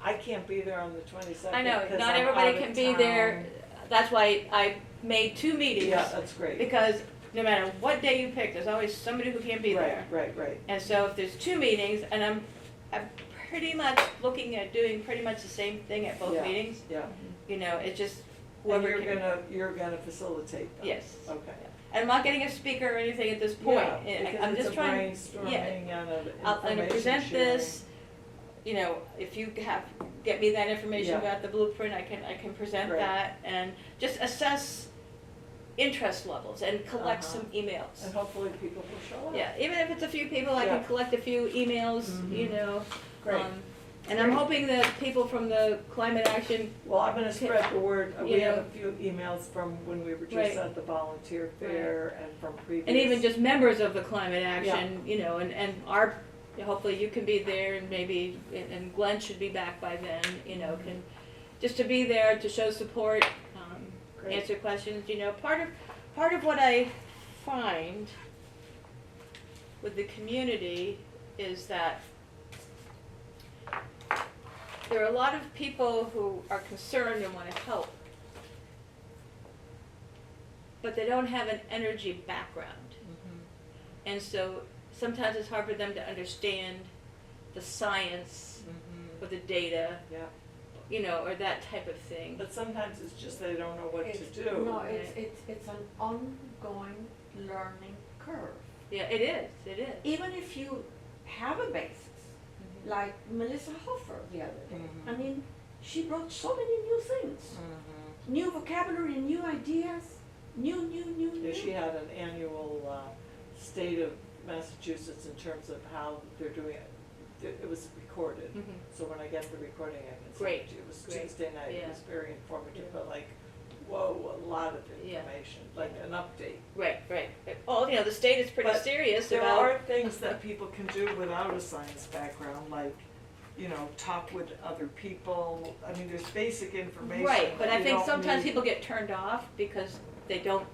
F: I can't be there on the 22nd.
A: I know,
F: 'cause
A: not
F: I'm
A: everybody
F: out of
A: can be there,
F: town.
A: that's why I made 2 meetings.
F: Yeah, that's great.
A: Because no matter what day you pick, there's always somebody who can't be there.
F: Right.
A: And so if there's 2 meetings, and I'm pretty much looking at doing pretty much the same thing at both
F: Yeah.
A: meetings,
F: Yeah,
A: you know, it's just
F: and
A: whoever
F: you're
A: can.
F: you're gonna facilitate them?
A: Yes.
F: Okay.
A: And I'm not getting a speaker or anything at this point.
F: Yeah,
A: I'm
F: because it's
A: just
F: a
A: trying.
F: brainstorming and an
A: I'm gonna
F: information
A: present
F: sharing.
A: this, you know, if you get me that information
F: Yeah.
A: about the blueprint, I can present
F: Great.
A: that and just assess interest levels and collect
F: Uh-huh.
A: some emails.
F: And hopefully people will show up.
A: Yeah, even if it's a few people, I
F: Yeah.
A: can collect a few emails, you
F: Mhm.
A: know.
F: Great.
A: And I'm
F: Great.
A: hoping that people from the climate action,
F: Well, I'm gonna spread the word.
A: You
F: We have
A: know.
F: a few emails from when we were
A: Right.
F: just at the volunteer fair and from previous.
A: and even just members of the climate action, you know, and our, hopefully you can be there and maybe, and Glenn should be back by then, you know, can, just to be there to show support,
F: Great.
A: answer questions, you know, part of what I find with the community is that there are a lot of people who are concerned and want to help, but they don't have an energy background. And so sometimes it's hard for them to understand the science
F: Mhm.
A: or the data,
F: Yeah,
A: you know, or that type of thing.
F: but sometimes it's just they don't know what to
B: It's-
F: do.
B: No, it's an ongoing learning curve.
A: Yeah, it is, it is.
B: Even if you have a basis,
A: Mhm.
B: like Melissa Hofer the other day. I
F: Mhm.
B: mean, she brought so many new things,
F: Mhm.
B: new vocabulary, new ideas, new.
F: Yeah, she had an annual, state of Massachusetts in terms of how they're doing it. It was recorded,
A: Mhm.
F: so when I get the recording, I can send
A: Great,
F: it to you. It was
A: great.
F: Tuesday night, it
A: Yeah.
F: was very informative,
A: Yeah.
F: but like, whoa, a lot of
A: Yeah.
F: information, like an update.
A: Right, right. Well, you know, the state is pretty
F: But
A: serious
F: There
A: about.
F: are things that people can do without a science background, like, you know, talk with other people. I mean, there's basic information.
A: Right, but
F: that
A: I
F: you
A: think
F: don't
A: sometimes
F: need.
A: people get turned off because they don't.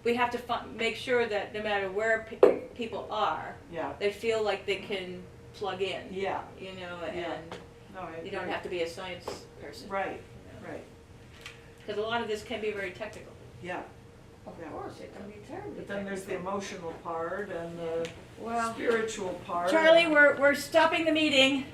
A: We have to make sure that no matter where people are,
F: Yeah,
A: they feel like they can plug in,
F: yeah,
A: you know,
F: Yeah.
A: and
F: no, I agree.
A: you don't have to be a science person.
F: Right, right,
A: Because a lot of this can be very technical.
F: yeah.
B: Of
F: Yeah.
B: course, it can be terribly.
F: But then there's the
B: technical.
F: emotional part and the
B: Well,
F: spiritual part.
A: Charlie, we're stopping the meeting.